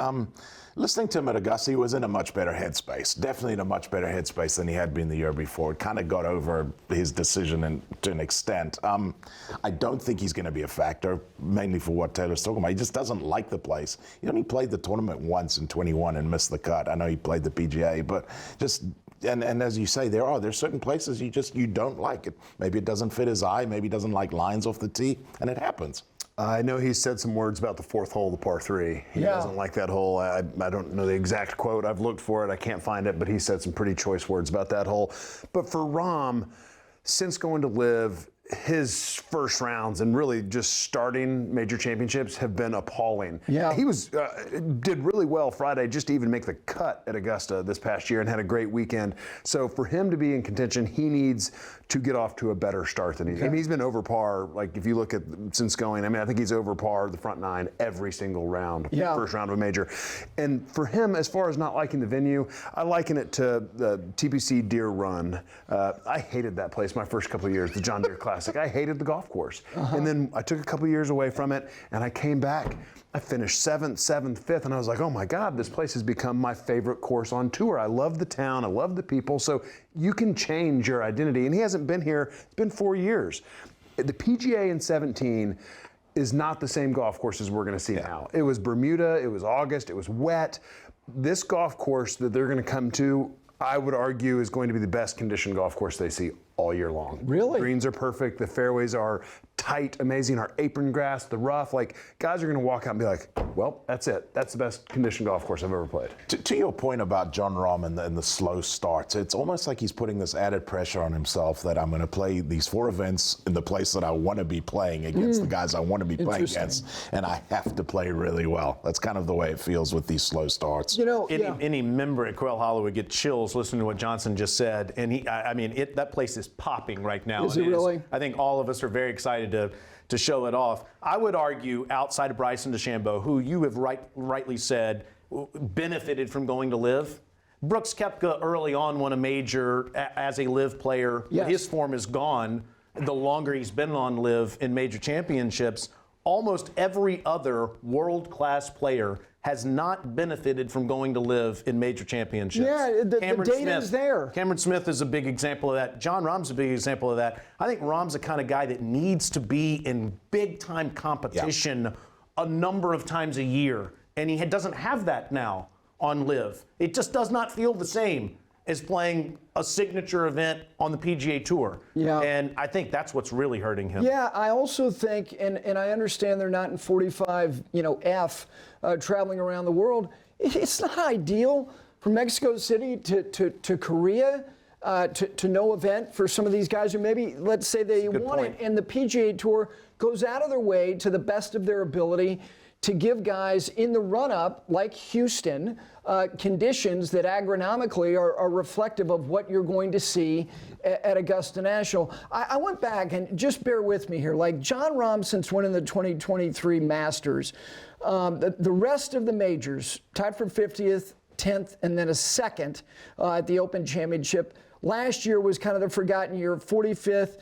Listening to him at Augusta, he was in a much better headspace. Definitely in a much better headspace than he had been the year before. Kind of got over his decision to an extent. I don't think he's going to be a factor, mainly for what Taylor's talking about. He just doesn't like the place. He only played the tournament once in 21 and missed the cut. I know he played the PGA, but just. And as you say, there's certain places you don't like it. Maybe it doesn't fit his eye. Maybe he doesn't like lines off the tee, and it happens. I know he said some words about the fourth hole, the par 3. He doesn't like that hole. I don't know the exact quote. I've looked for it. I can't find it, but he said some pretty choice words about that hole. But for Rahm, since going to LIV, his first rounds and really just starting major championships have been appalling. Yeah. He did really well Friday just to even make the cut at Augusta this past year and had a great weekend. So for him to be in contention, he needs to get off to a better start than he's been over par. Like if you look at since going, I think he's over par the front 9 every single round, first round of a major. And for him, as far as not liking the venue, I liken it to the TPC Deer Run. I hated that place my first couple of years, the John Deere Classic. I hated the golf course. And then I took a couple years away from it, and I came back. I finished 7th, 5th, and I was like, oh my God, this place has become my favorite course on tour. I love the town, I love the people, so you can change your identity. And he hasn't been here, it's been 4 years. The PGA in 17 is not the same golf course as we're gonna see now. It was Bermuda, it was August, it was wet. This golf course that they're gonna come to, I would argue, is going to be the best conditioned golf course they see all year long. Really? Greens are perfect. The fairways are tight, amazing. Our apron grass, the rough. Like, guys are going to walk out and be like, well, that's it. That's the best conditioned golf course I've ever played. To your point about Jon Rahm and the slow starts, it's almost like he's putting this added pressure on himself that I'm going to play these 4 events in the place that I want to be playing against the guys I want to be playing against, and I have to play really well. That's kind of the way it feels with these slow starts. Any member at Quail Hollow would get chills listening to what Johnson just said, and that place is popping right now. Is it really? I think all of us are very excited to show it off. I would argue, outside of Bryson DeChambeau, who you have rightly said benefited from going to LIV, Brooks Koepka early on won a major as a LIV player. Yes. His form is gone. The longer he's been on LIV in major championships, almost every other world-class player has not benefited from going to LIV in major championships. Yeah, the data is there. Cameron Smith is a big example of that. Jon Rahm's a big example of that. I think Rahm's the kind of guy that needs to be in big-time competition a number of times a year, and he doesn't have that now on LIV. It just does not feel the same as playing a signature event on the PGA Tour. Yeah. And I think that's what's really hurting him. Yeah, I also think, and I understand they're not in 45, F, traveling around the world. It's not ideal from Mexico City to Korea, to no event for some of these guys who maybe, let's say they want it, and the PGA Tour goes out of their way to the best of their ability to give guys in the run-up, like Houston, conditions that agronomically are reflective of what you're going to see at Augusta National. I went back, and just bear with me here, like Jon Rahm, since winning the 2023 Masters, the rest of the majors, tied for 50th, 10th, and then a second at the Open Championship. Last year was kind of the forgotten year, 45th,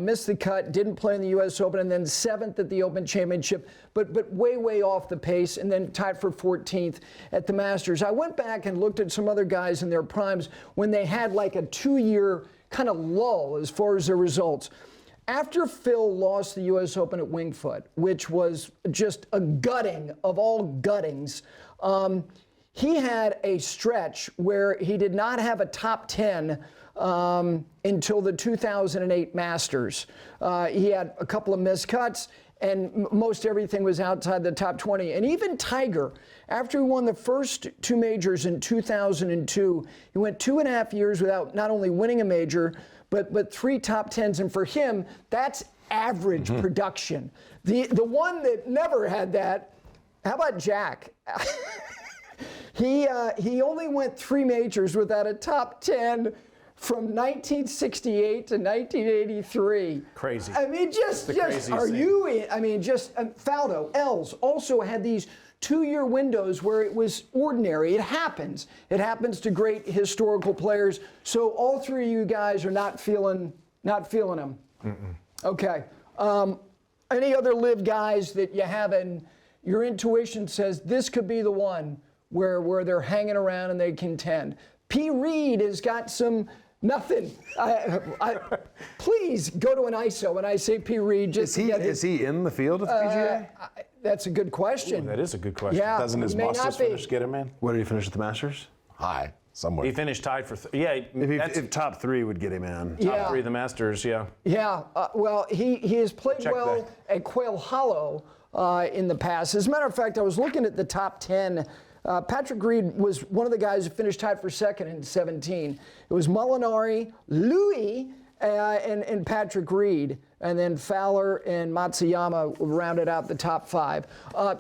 missed the cut, didn't play in the U.S. Open, and then 7th at the Open Championship, but way off the pace, and then tied for 14th at the Masters. I went back and looked at some other guys in their primes when they had like a 2-year kind of lull as far as their results. After Phil lost the U.S. Open at Winged Foot, which was just a gutting of all guttings, he had a stretch where he did not have a top 10 until the 2008 Masters. He had a couple of missed cuts, and most everything was outside the top 20. And even Tiger, after he won the first 2 majors in 2002, he went 2.5 years without not only winning a major, but 3 top 10s. And for him, that's average production. The one that never had that, how about Jack? He only went 3 majors without a top 10 from 1968 to 1983. Crazy. I mean, just are you in? I mean, just Faldo, Els also had these 2-year windows where it was ordinary. It happens. It happens to great historical players. So all three of you guys are not feeling them. Okay. Any other LIV guys that you have in your intuition says this could be the one where they're hanging around and they contend? P. Reed has got some. Nothing. Please go to an ISO when I say P. Reed. Is he in the field at the PGA? That's a good question. Ooh, that is a good question. Yeah, Doesn't his may Masters not be. finish get him in? What did he finish at the Masters? High, somewhere. He finished tied for If top 3 would get him in. Yeah. 3 of the Masters, yeah. Yeah, well, he has played Check well at Quail Hollow in the past. As a matter of fact, I was looking at the top 10. Patrick Reed was one of the guys who finished tied for second in 17. It was Molinari, Louis, and Patrick Reed, and then Fowler and Matsuyama rounded out the top 5.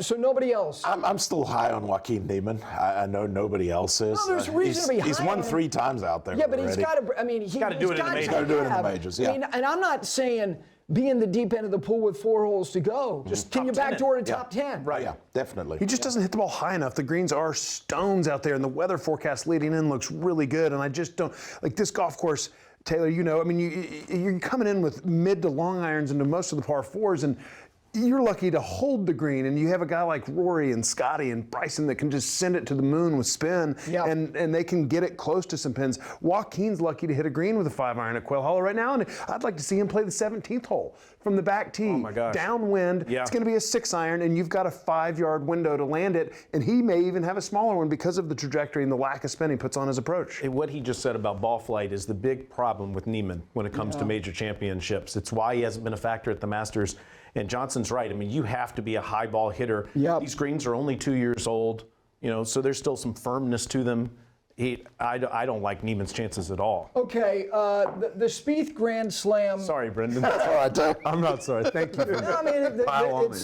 So nobody else. I'm still high on Joaquin Niemann. I know nobody else is. No, there's reason to be He's high won on him. 3 times out there. Yeah, but already. he's got to. I mean, he's got to do it in the majors. Got to do it in the majors. Yeah. I mean, and I'm not saying be in the deep end of the pool with 4 holes to go. Just can you backdoor to top 10? Right. Yeah, definitely. He just doesn't hit the ball high enough. The greens are stones out there, and the weather forecast leading in looks really good. And I just don't like this golf course. Taylor, you know, I mean, you're coming in with mid to long irons into most of the par 4s, and you're lucky to hold the green, and you have a guy like Rory and Scottie and Bryson that can just send it to the moon with spin, and they can get it close to some pins. Joaquin's lucky to hit a green with a 5-iron at Quail Hollow right now, and I'd like to see him play the 17th hole from the back tee. Oh my gosh. Downwind, Yeah. it's going to be a 6-iron, and you've got a 5-yard window to land it, and he may even have a smaller one because of the trajectory and the lack of spin he puts on his approach. What he just said about ball flight is the big problem with Niemann when it comes to major championships. It's why he hasn't been a factor at the Masters. And Johnson's right. I mean, you have to be a high ball hitter. Yep. These greens are only 2 years old, you know, so there's still some firmness to them. I don't like Niemann's chances at all. Okay, the Spieth Grand Slam. Sorry, Brendon. That's all right, I'm not sorry. Thank you. No, I mean,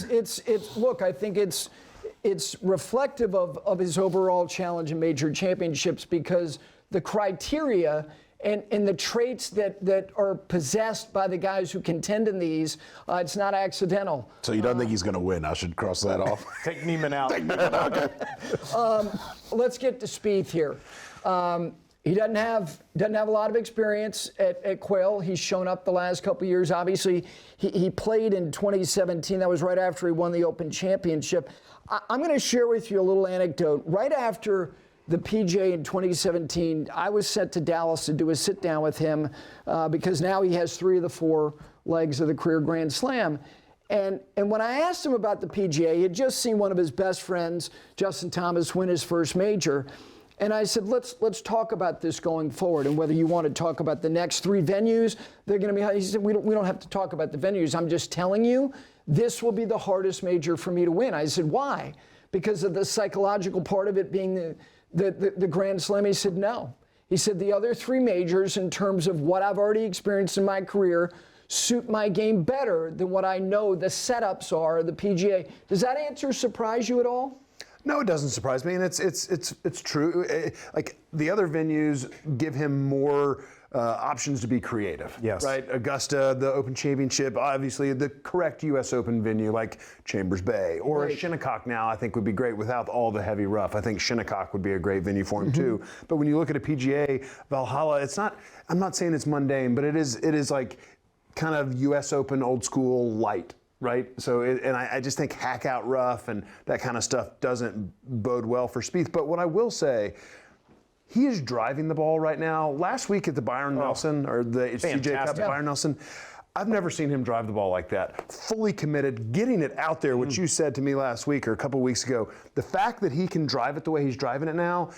it's look, I think it's reflective of his overall challenge in major championships because the criteria and the traits that are possessed by the guys who contend in these, it's not accidental. So you don't think he's going to win? I should cross that off. Take Niemann out. Okay. Let's get to Spieth here. He doesn't have a lot of experience at Quail. He's shown up the last couple of years. Obviously, he played in 2017. That was right after he won the Open Championship. I'm going to share with you a little anecdote. Right after the PGA in 2017, I was sent to Dallas to do a sit-down with him because now he has 3 of the 4 legs of the career Grand Slam. And when I asked him about the PGA, he had just seen one of his best friends, Justin Thomas, win his first major. And I said, let's talk about this going forward and whether you want to talk about the next 3 venues. They're going to be. He said, we don't have to talk about the venues. I'm just telling you, this will be the hardest major for me to win. I said, why? Because of the psychological part of it being the Grand Slam. He said, no. He said, the other 3 majors, in terms of what I've already experienced in my career, suit my game better than what I know the setups are, the PGA. Does that answer surprise you at all? No, it doesn't surprise me, and it's true. Like the other venues give him more options to be creative. Yes. Right. Augusta, the Open Championship, obviously the correct U.S. Open venue like Chambers Bay or Right. Shinnecock now I think would be great without all the heavy rough. I think Shinnecock would be a great venue for him too. But when you look at a PGA, Valhalla, it's not. I'm not saying it's mundane, but it is like kind of U.S. Open old school light. Right, so I just think hack out rough and that kind of stuff doesn't bode well for Spieth. But what I will say, he is driving the ball right now. Last week at the Byron Nelson or the CJ Cup at Byron Nelson, I've never seen him drive the ball like that. Fully committed, getting it out there, which you said to me last week or a couple weeks ago. The fact that he can drive it the way he's driving it now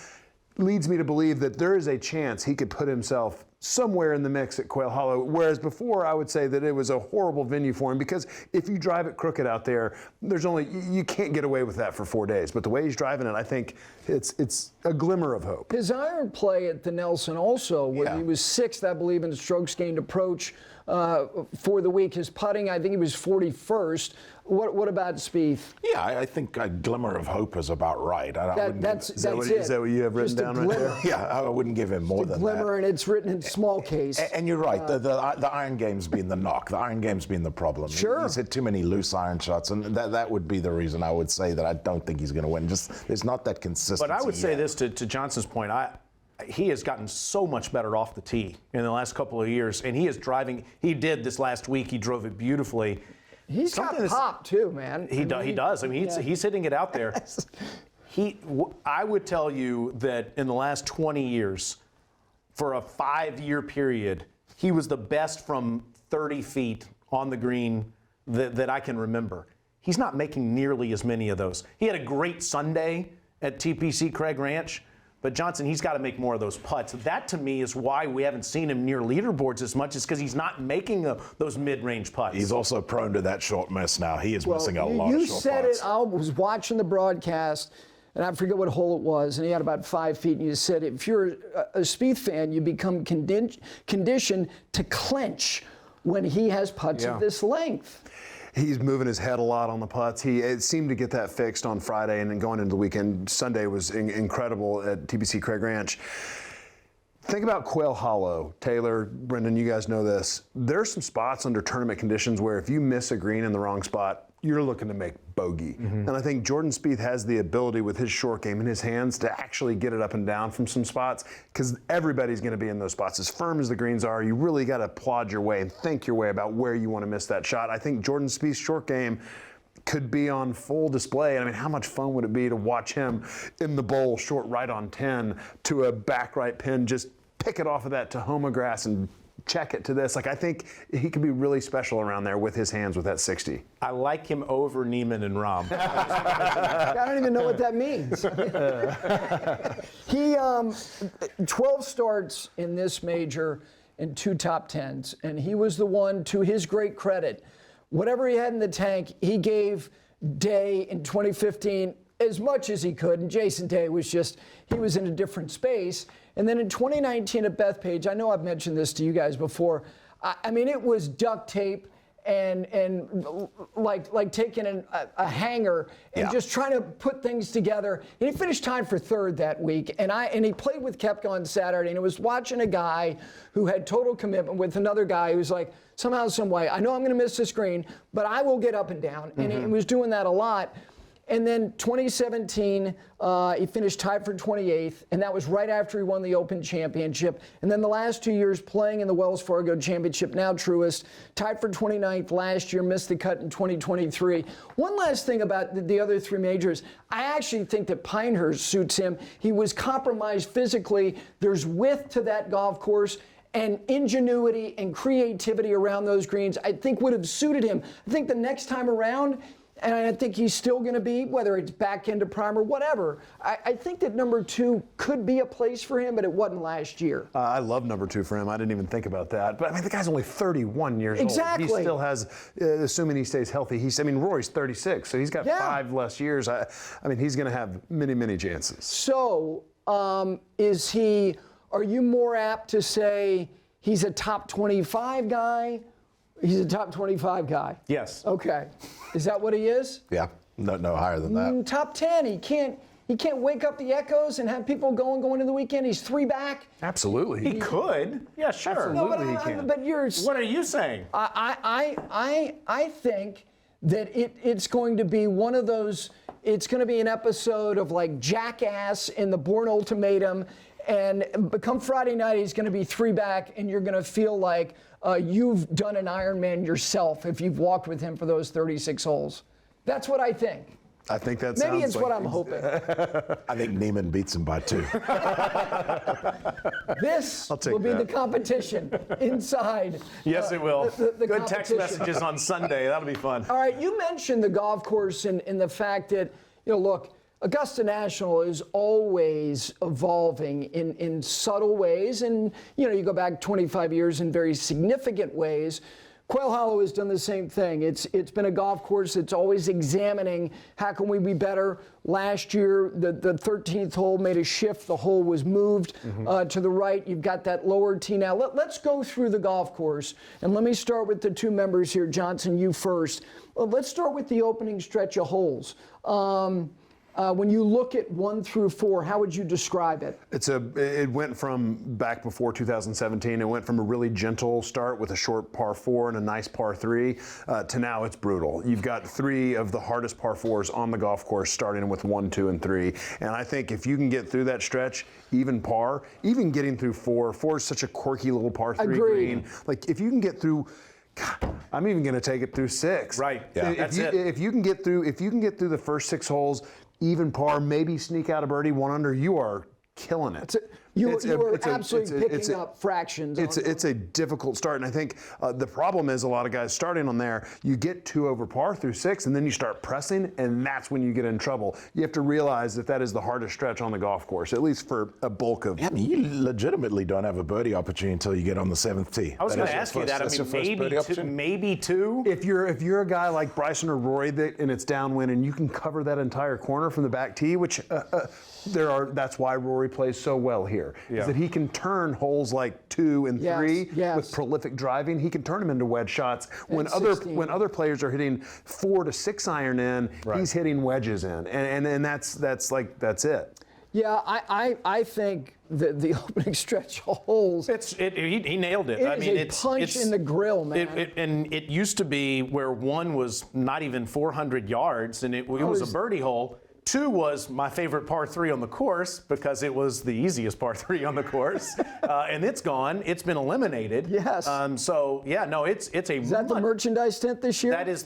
leads me to believe that there is a chance he could put himself somewhere in the mix at Quail Hollow, whereas before I would say that it was a horrible venue for him because if you drive it crooked out there, you can't get away with that for 4 days. But the way he's driving it, I think it's a glimmer of hope. His iron play at the Nelson also, where he was 6th, I believe, in strokes gained approach for the week. His putting, I think he was 41st. What about Spieth? Yeah, I think a glimmer of hope is about right. That's Is that what you have written Just a down right there? Yeah, I wouldn't give him more than glimmer, that. and it's written in small case. And you're right. The iron game's been the knock. The iron game's been the problem. Sure. He's hit too many loose iron shots, and that would be the reason I would say that I don't think he's going to win. Just there's not that consistency. But I would say yet. this to Johnson's point. He has gotten so much better off the tee in the last couple of years, and he is driving. He did this last week. He drove it beautifully. He's got pop too, man. He does. I mean, he's hitting it out there. I would tell you that in the last 20 years, for a 5-year period, he was the best from 30 feet on the green that I can remember. He's not making nearly as many of those. He had a great Sunday at TPC Craig Ranch. But Johnson, he's got to make more of those putts. That, to me, is why we haven't seen him near leaderboards as much, is because he's not making those mid-range putts. He's also prone to that short miss now. He is missing a lot of You short said putts. it. I was watching the broadcast, and I forget what hole it was, and he had about 5 feet, and you said if you're a Spieth fan, you become conditioned to clench when he has putts of this length. He's moving his head a lot on the putts. It seemed to get that fixed on Friday, and then going into the weekend, Sunday was incredible at TPC Craig Ranch. Think about Quail Hollow. Taylor, Brendon, you guys know this. There's some spots under tournament conditions where if you miss a green in the wrong spot, you're looking to make bogey. And I think Jordan Spieth has the ability with his short game in his hands to actually get it up and down from some spots, because everybody's going to be in those spots. As firm as the greens are, you really got to plod your way and think your way about where you want to miss that shot. I think Jordan Spieth's short game could be on full display. I mean, how much fun would it be to watch him in the bowl, short right on 10, to a back right pin, just pick it off of that Tahoma grass and check it to this. Like, I think he could be really special around there with his hands with that 60. I like him over Neiman and Rahm. I don't even know what that means. He 12 starts in this major and 2 top 10s, and he was the one, to his great credit, whatever he had in the tank, he gave Day in 2015 as much as he could, and Jason Day was just, he was in a different space. And then in 2019 at Bethpage, I know I've mentioned this to you guys before, I mean, it was duct tape and like taking a hanger and just trying to put things together. And he finished tied for 3rd that week. And he played with Koepka on Saturday, and it was watching a guy who had total commitment with another guy who's like, somehow, some way, I know I'm going to miss the screen, but I will get up and down. And he was doing that a lot. And then 2017, he finished tied for 28th, and that was right after he won the Open Championship. And then the last 2 years playing in the Wells Fargo Championship, now Truist, tied for 29th last year, missed the cut in 2023. One last thing about the other 3 majors, I actually think that Pinehurst suits him. He was compromised physically. There's width to that golf course, and ingenuity and creativity around those greens, I think, would have suited him. I think the next time around, and I think he's still going to be, whether it's back into prime or whatever, I think that number 2 could be a place for him, but it wasn't last year. I love number 2 for him. I didn't even think about that. But I mean, the guy's only 31 years old. Exactly. He still has, assuming he stays healthy, Rory's 36, so he's got 5 less years. I mean, he's going to have many, many chances. So, are you more apt to say he's a top 25 guy? He's a top 25 guy. Yes. Okay. Is that what he is? Yeah, no higher than that. Top 10. He can't wake up the echoes and have people going into the weekend. He's 3 back. Absolutely. He could. Yeah, sure. Absolutely he can. But you're. What are you saying? I think that it's going to be one of those. It's going to be an episode of like Jackass in the Bourne Ultimatum, and come Friday night, he's going to be 3 back, and you're going to feel like you've done an Ironman yourself if you've walked with him for those 36 holes. That's what I think. I think that Maybe sounds it's like what I'm hoping. I think Neiman beats him by 2. This take will be that. the competition inside. Yes, it will. The Good text competition. messages on Sunday. That'll be fun. All right, you mentioned the golf course and the fact that, look, Augusta National is always evolving in subtle ways, and you go back 25 years in very significant ways. Quail Hollow has done the same thing. It's been a golf course that's always examining how can we be better. Last year, the 13th hole made a shift. The hole was moved to the right. You've got that lower tee now. Let's go through the golf course. And let me start with the two members here. Johnson, you first. Let's start with the opening stretch of holes. When you look at 1 through 4, how would you describe it? It went from back before 2017. It went from a really gentle start with a short par 4 and a nice par 3 to now it's brutal. You've got 3 of the hardest par 4s on the golf course, starting with 1, 2, and 3. And I think if you can get through that stretch, even par, even getting through 4 is such a quirky little par 3 green. Like if you can get through. I'm even going to take it through 6. Right. Yeah. That's it. If you can get through the first 6 holes, even par, maybe sneak out a birdie 1 under, you are killing it. You are absolutely picking up fractions. It's a difficult start, and I think the problem is a lot of guys starting on there, you get 2 over par through 6, and then you start pressing, and that's when you get in trouble. You have to realize that is the hardest stretch on the golf course, at least for a bulk of. Yeah, I mean, you legitimately don't have a birdie opportunity until you get on the 7th tee. I was going to ask you that. I mean, maybe two. If you're a guy like Bryson or Rory and it's downwind, and you can cover that entire corner from the back tee, which that's why Rory plays so well here. Is that he can turn holes like 2 and 3 with prolific driving. He can turn them into wedge shots. When other players are hitting 4 to 6 iron in, he's hitting wedges in, and that's it. Yeah, I think the opening stretch of holes. He nailed it. I mean, it's a punch in the grill, man. It used to be where 1 was not even 400 yards, and it was a birdie hole. 2 was my favorite par 3 on the course because it was the easiest par 3 on the course, and it's gone. It's been eliminated. Yes. It's a. Is that the merchandise tent this year? That is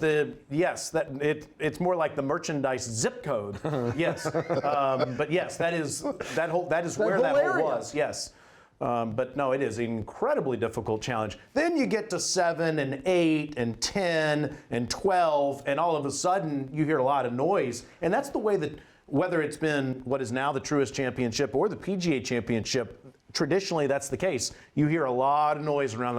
it's more like the merchandise zip code. Yes. But yes, that is where that hole was. Yes. But no, it is an incredibly difficult challenge. Then you get to 7 and 8 and 10 and 12, and all of a sudden you hear a lot of noise. And that's the way that, whether it's been what is now the Truist Championship or the PGA Championship, traditionally that's the case. You hear a lot of noise around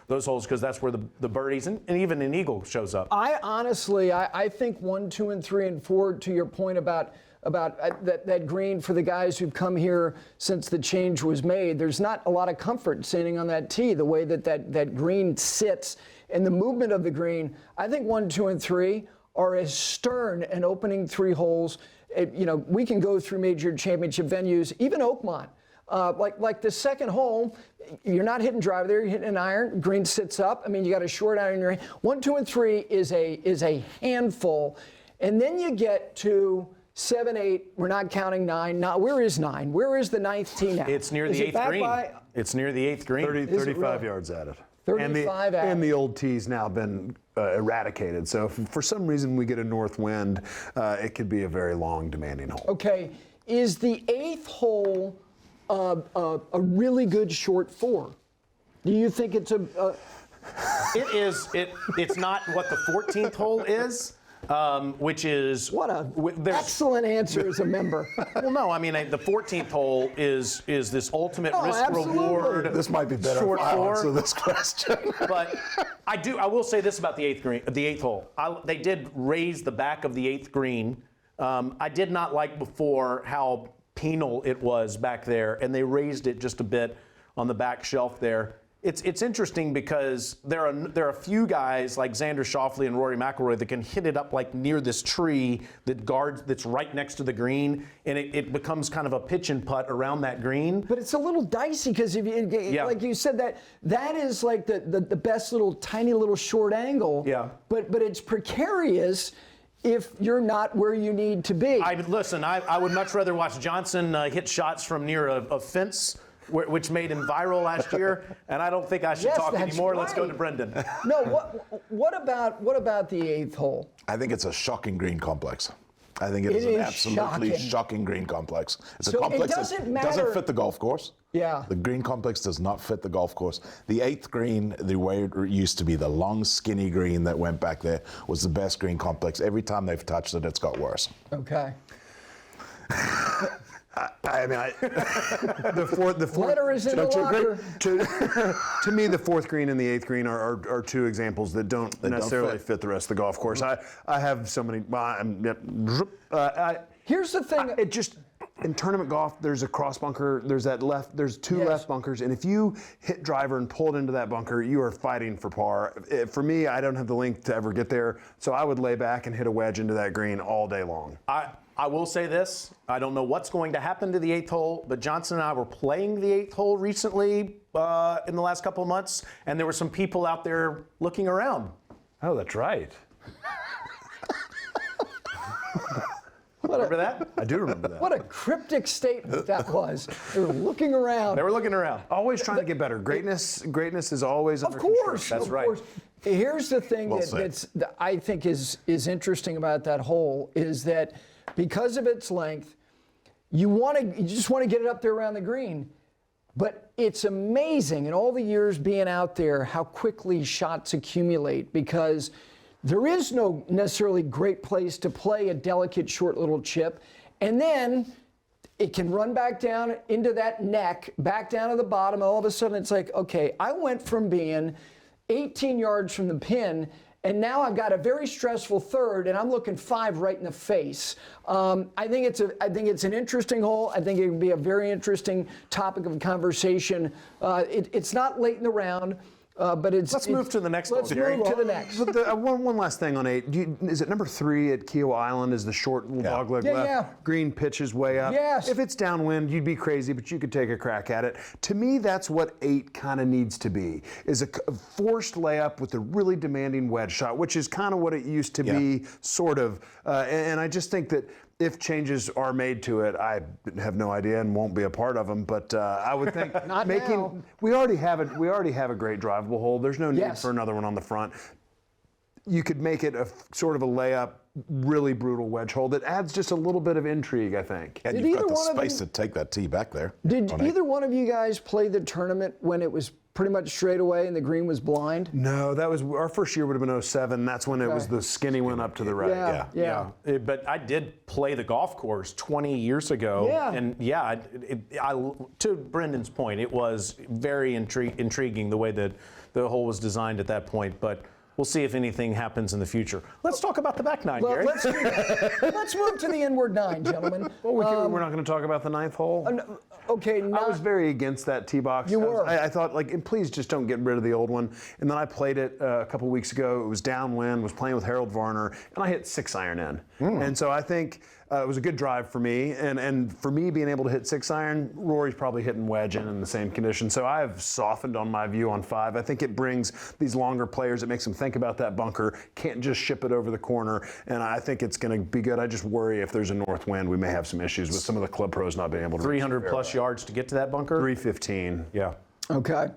those holes because that's where the birdies and even an eagle shows up. I honestly think 1, 2, and 3, and 4, to your point about that green for the guys who've come here since the change was made, there's not a lot of comfort standing on that tee, the way that green sits and the movement of the green. I think 1, 2, and 3 are as stern an opening 3 holes. We can go through major championship venues, even Oakmont. Like the second hole, you're not hitting driver there, you're hitting an iron, green sits up. I mean, you got a short iron in your hand. 1, 2, and 3 is a handful. And then you get to 7, 8, we're not counting 9. Now, where is 9? Where is the 9th tee now? It's near the 8th green. It's near the 8th green. 35 yards at it. 35 at it. And the old tee's now been eradicated. So if for some reason we get a north wind, it could be a very long, demanding hole. Okay. Is the 8th hole a really good short 4? Do you think it's It is. It's not what the 14th hole is. Which is what excellent answer as a member. Well, no, I mean the 14th hole is this ultimate risk reward. This might be better short if I 4. answer this question. But I will say this about the 8th hole. They did raise the back of the 8th green. I did not like before how penal it was back there, and they raised it just a bit on the back shelf there. It's interesting because there are a few guys like Xander Schauffele and Rory McIlroy that can hit it up like near this tree that's right next to the green, and it becomes kind of a pitch and putt around that green. But it's a little dicey because like you said, that is like the best little tiny little short angle. Yeah. But it's precarious if you're not where you need to be. I would much rather watch Johnson hit shots from near a fence, which made him viral last year, and I don't think I should talk anymore. Right. Let's go to Brendon. No, what about the 8th hole? I think it's a shocking green complex. I think it is an absolutely shocking green complex. It's a complex it that doesn't fit the golf course. Yeah. The green complex does not fit the golf course. The 8th green, the way it used to be, the long, skinny green that went back there, was the best green complex. Every time they've touched it, it's got worse. Okay. The fourth Letter is in the locker. To me, the fourth green and the eighth green are two examples that don't necessarily fit the rest of the golf course. I have so many. Here's the thing. It just in tournament golf, there's a cross bunker. There's two left bunkers, and if you hit driver and pull it into that bunker, you are fighting for par. For me, I don't have the length to ever get there, so I would lay back and hit a wedge into that green all day long. I will say this. I don't know what's going to happen to the 8th hole, but Johnson and I were playing the 8th hole recently in the last couple of months, and there were some people out there looking around. Oh, that's right. Remember that? I do remember that. What a cryptic statement that was. They were looking around. They were looking around. Always trying to get better. Greatness is always Of under course. control. That's of right. course. Here's the thing Well that I think is interesting about that hole is that because of its length, you just want to get it up there around the green. But it's amazing in all the years being out there how quickly shots accumulate because there is no necessarily great place to play a delicate short little chip. And then it can run back down into that neck, back down to the bottom. All of a sudden it's like, okay, I went from being 18 yards from the pin, and now I've got a very stressful third, and I'm looking 5 right in the face. I think it's an interesting hole. I think it would be a very interesting topic of conversation. It's not late in the round. But Let's move to the next one, Let's Gary. move to the next. But one last thing on 8. Is it number 3 at Keel Island? Is the short little dogleg left? Yeah. Green pitches way up. Yes. If it's downwind, you'd be crazy, but you could take a crack at it. To me, that's what 8 kind of needs to be: is a forced layup with a really demanding wedge shot, which is kind of what it used to be, sort of. And I just think that if changes are made to it, I have no idea and won't be a part of them. But I would think Not now. we already have a great drivable hole. There's no need Yes. for another one on the front. You could make it a sort of a layup, really brutal wedge hole that adds just a little bit of intrigue, I think. And Did you've got either the one of space you- to take that tee back there. Did on 8. either one of you guys play the tournament when it was pretty much straight away and the green was blind? No, that was our first year would have been 07. That's when it was Okay. the skinny one up to the right. Yeah. But I did play the golf course 20 years ago. Yeah. And to Brendan's point, it was very intriguing the way that the hole was designed at that point. But we'll see if anything happens in the future. Let's talk about the back nine, Well, Gary. let's move to the inward 9, gentlemen. Well, we're not going to talk about the 9th hole. Okay, I was very against that tee box. You were. I thought, and please just don't get rid of the old one. And then I played it a couple weeks ago. It was downwind, was playing with Harold Varner, and I hit 6-iron in. And so I think it was a good drive for me. And for me, being able to hit 6-iron, Rory's probably hitting wedge in the same condition. So I have softened on my view on 5. I think it brings these longer players. It makes them think about that bunker. Can't just ship it over the corner. And I think it's going to be good. I just worry if there's a north wind, we may have some issues with some of the club pros not being able to. 300 plus yards to get to that bunker. 315. Yeah. Okay.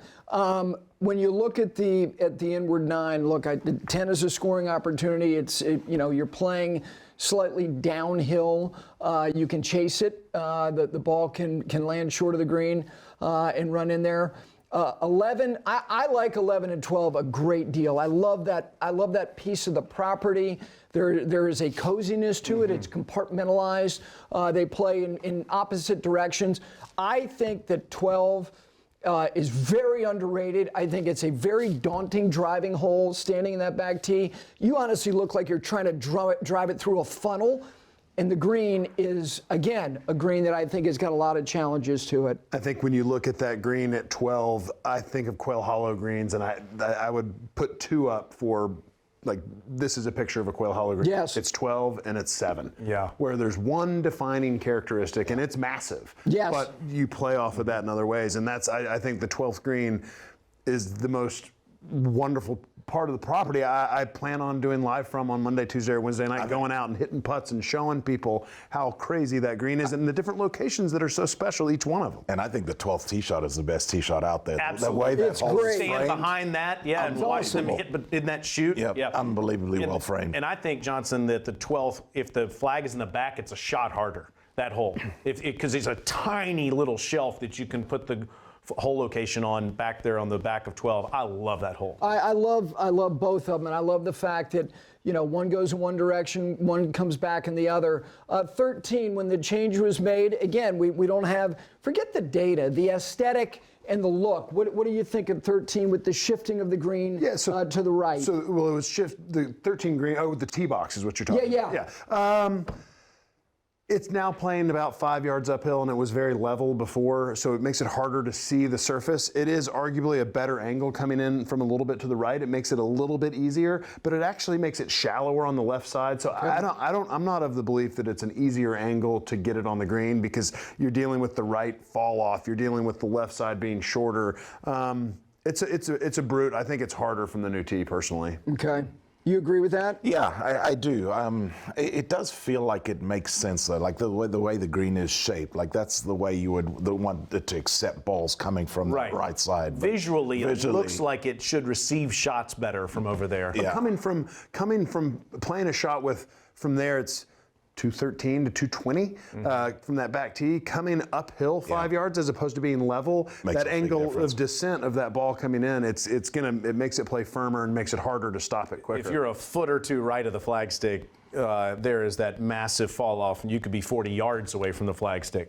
When you look at the inward 9, look, 10 is a scoring opportunity. You're playing slightly downhill. You can chase it. The ball can land short of the green and run in there. 11, I like 11 and 12 a great deal. I love that piece of the property. There is a coziness to it. It's compartmentalized. They play in opposite directions. I think that 12 is very underrated. I think it's a very daunting driving hole standing in that back tee. You honestly look like you're trying to drive it through a funnel. And the green is, again, a green that I think has got a lot of challenges to it. I think when you look at that green at 12, I think of Quail Hollow greens, and I would put 2 up for, this is a picture of a Quail Hollow green. Yes. It's 12 and it's 7. Yeah. Where there's one defining characteristic, and it's massive. Yes. But you play off of that in other ways, and that's, I think the 12th green is the most wonderful part of the property I plan on doing live from on Monday, Tuesday, or Wednesday night, going out and hitting putts and showing people how crazy that green is and the different locations that are so special, each one of them. And I think the 12th tee shot is the best tee shot out there. Absolutely. The way that It's hole's great. Stand framed, behind that, and It's watch them awesome. hit in that shoot. Yep, unbelievably And- well framed. And I think, Johnson, that the 12th, if the flag is in the back, it's a shot harder, that hole. Because it's a tiny little shelf that you can put the hole location on back there on the back of 12. I love that hole. I love both of them, and I love the fact that, you know, one goes in one direction, one comes back in the other. 13, when the change was made, again, we don't have, forget the data, the aesthetic and the look. What do you think of 13 with the shifting of the green to the right? So, well, it was the 13 green, the tee box is what you're talking about. Yeah. It's now playing about 5 yards uphill, and it was very level before, so it makes it harder to see the surface. It is arguably a better angle coming in from a little bit to the right. It makes it a little bit easier, but it actually makes it shallower on the left side. So I'm not of the belief that it's an easier angle to get it on the green, because you're dealing with the right fall off. You're dealing with the left side being shorter. It's a brute. I think it's harder from the new tee, personally. Okay. You agree with that? Yeah, I do. It does feel like it makes sense, though. Like the way the green is shaped, like that's the way you would want it to accept balls coming from the right side. Visually, it looks like it should receive shots better from over there. Yeah. Coming from playing a shot from there, it's 213 to 220 from that back tee, coming uphill 5 yards as opposed to being level. That angle of descent of that ball coming in, it makes it play firmer and makes it harder to stop it quicker. If you're a foot or two right of the flagstick, there is that massive fall off, and you could be 40 yards away from the flagstick.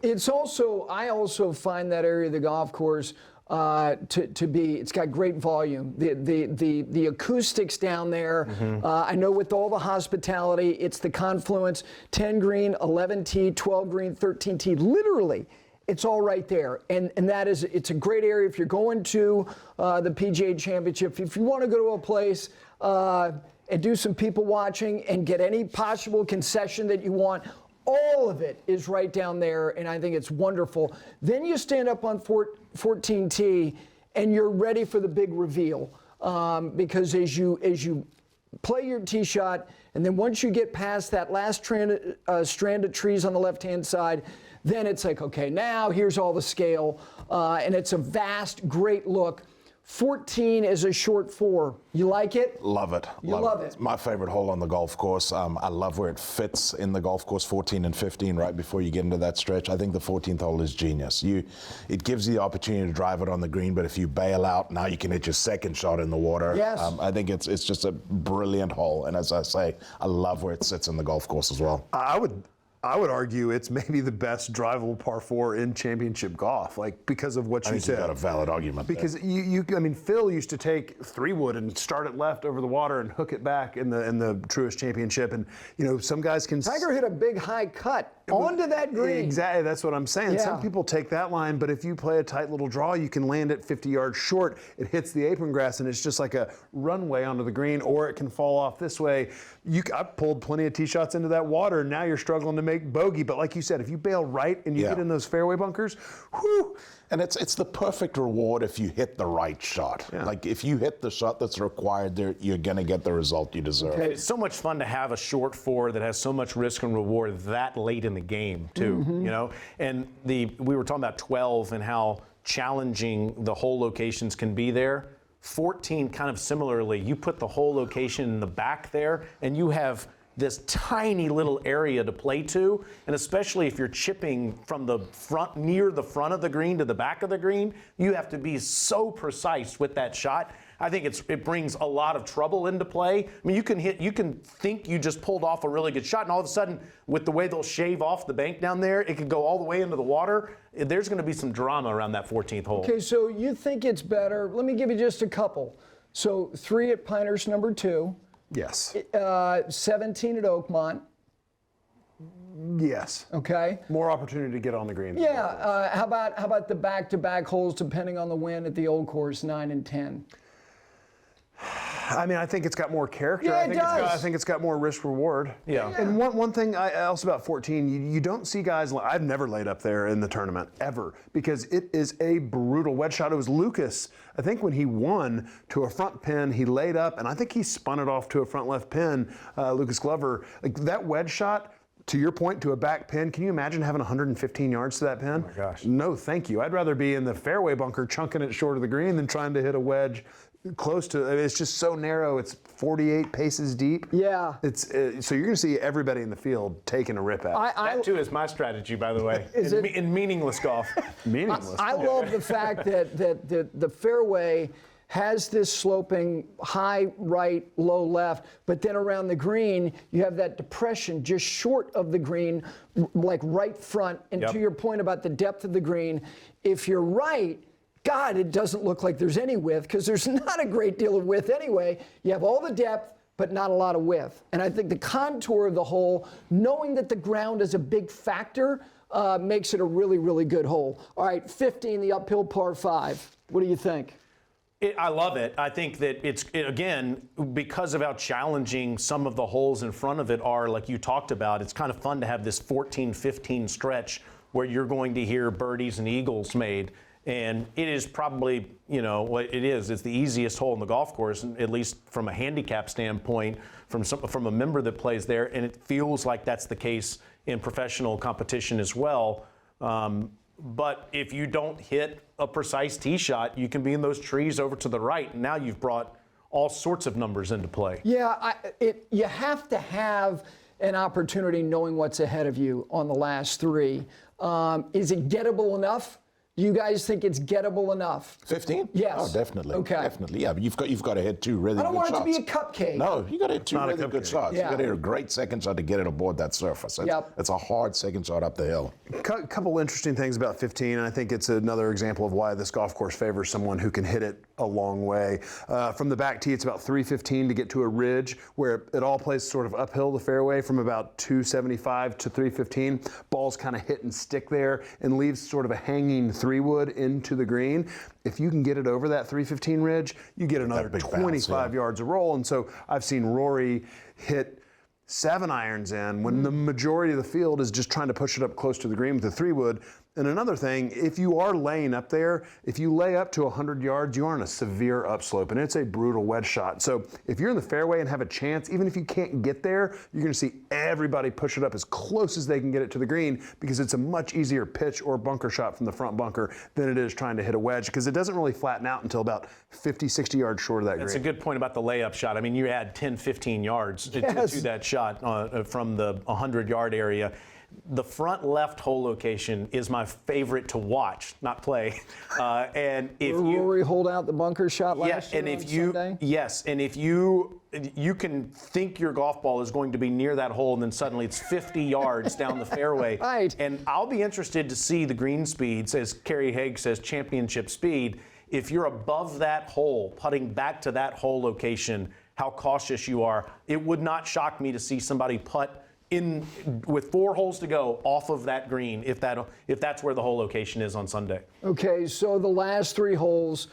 I also find that area of the golf course to be, it's got great volume. The acoustics down there, I know with all the hospitality, it's the confluence, 10 green, 11 tee, 12 green, 13 tee, literally. It's all right there, and it's a great area if you're going to the PGA Championship. If you want to go to a place and do some people watching and get any possible concession that you want, all of it is right down there, and I think it's wonderful. Then you stand up on 14T, and you're ready for the big reveal, because as you play your tee shot, and then once you get past that last strand of trees on the left-hand side, then it's like, okay, now here's all the scale, and it's a vast, great look. 14 is a short 4. You like it? Love it. Love it. It's my favorite hole on the golf course. I love where it fits in the golf course, 14 and 15, right before you get into that stretch. I think the 14th hole is genius. It gives you the opportunity to drive it on the green, but if you bail out, now you can hit your second shot in the water. Yes. I think it's just a brilliant hole, and as I say, I love where it sits in the golf course as well. I would argue it's maybe the best drivable par 4 in championship golf, like because of what you said. You've got a valid argument. Because I mean, Phil used to take 3-wood and start it left over the water and hook it back in the Truist Championship, and some guys can. Tiger hit a big high cut onto that green. Exactly, that's what I'm saying. Yeah. Some people take that line, but if you play a tight little draw, you can land it 50 yards short. It hits the apron grass, and it's just like a runway onto the green, or it can fall off this way. I've pulled plenty of tee shots into that water, and now you're struggling to make bogey. But like you said, if you bail right and you get in those fairway bunkers, whew. And it's the perfect reward if you hit the right shot. Yeah. Like if you hit the shot that's required there, you're going to get the result you deserve. Okay. It's so much fun to have a short 4 that has so much risk and reward that late in the game too. And we were talking about 12 and how challenging the hole locations can be there. 14 kind of similarly, you put the hole location in the back there, and you have this tiny little area to play to, and especially if you're chipping from the front, near the front of the green to the back of the green, you have to be so precise with that shot. I think it brings a lot of trouble into play. I mean, you can think you just pulled off a really good shot, and all of a sudden, with the way they'll shave off the bank down there, it could go all the way into the water. There's going to be some drama around that 14th hole. Okay, so you think it's better. Let me give you just a couple. So 3 at Pinehurst, number 2. Yes. 17 at Oakmont. Yes. Okay. More opportunity to get on the green. Yeah. How about the back-to-back holes, depending on the wind at the Old Course, 9 and 10? I mean, I think it's got more character. Yeah, it does. I think it's got more risk reward. Yeah. And one thing else about 14, you don't see guys. I've never laid up there in the tournament ever, because it is a brutal wedge shot. It was Lucas, I think, when he won to a front pin, he laid up, and I think he spun it off to a front left pin. Lucas Glover, like that wedge shot. to your point, to a back pin, can you imagine having 115 yards to that pin? Oh my gosh. No, thank you. I'd rather be in the fairway bunker chunking it short of the green than trying to hit a wedge close to it. It's just so narrow. It's 48 paces deep. Yeah. So you're going to see everybody in the field taking a rip at it. That too is my strategy, by the way, in meaningless golf. Meaningless. I love the fact that the fairway has this sloping high right, low left, but then around the green, you have that depression just short of the green, like right front. And to your point about the depth of the green, if you're right, God, it doesn't look like there's any width, because there's not a great deal of width anyway. You have all the depth, but not a lot of width. And I think the contour of the hole, knowing that the ground is a big factor, makes it a really, really good hole. All right, 15, the uphill par 5. What do you think? I love it. I think that again, because of how challenging some of the holes in front of it are, like you talked about, it's kind of fun to have this 14-15 stretch where you're going to hear birdies and eagles made. And it is probably, what it is. It's the easiest hole in the golf course, at least from a handicap standpoint, from a member that plays there. And it feels like that's the case in professional competition as well. But if you don't hit a precise tee shot, you can be in those trees over to the right. And now you've brought all sorts of numbers into play. Yeah, you have to have an opportunity knowing what's ahead of you on the last 3. Is it gettable enough? Do you guys think it's gettable enough? 15? Yes. Oh, definitely. Okay. Definitely. Yeah, but you've got to hit 2 really good shots. I don't want it to be a cupcake. No, you got to hit 2 really good shots. Yeah. You got to hit a great second shot to get it aboard that surface. It's a hard second shot up the hill. Couple interesting things about 15, and I think it's another example of why this golf course favors someone who can hit it a long way. From the back tee, it's about 315 to get to a ridge where it all plays sort of uphill the fairway from about 275 to 315. Balls kind of hit and stick there and leaves sort of a hanging 3-wood into the green. If you can get it over that 315 ridge, you get another 25 yards of roll. And so I've seen Rory hit 7 irons in when the majority of the field is just trying to push it up close to the green with a 3-wood. And another thing, if you are laying up there, if you lay up to 100 yards, you are on a severe upslope, and it's a brutal wedge shot. So if you're in the fairway and have a chance, even if you can't get there, you're going to see everybody push it up as close as they can get it to the green, because it's a much easier pitch or bunker shot from the front bunker than it is trying to hit a wedge, because it doesn't really flatten out until about 50, 60 yards short of that green. That's a good point about the layup shot. I mean, you add 10, 15 yards to that shot from the 100-yard area. The front left hole location is my favorite to watch, not play. And if Rory hold out the bunker shot last year on Sunday? Yes, and if you can think your golf ball is going to be near that hole, and then suddenly it's 50 yards down the fairway. Right. And I'll be interested to see the green speeds, as Kerry Haig says, championship speed. If you're above that hole, putting back to that hole location, how cautious you are. It would not shock me to see somebody putt in with 4 holes to go off of that green if that's where the hole location is on Sunday. Okay, so the last 3 holes,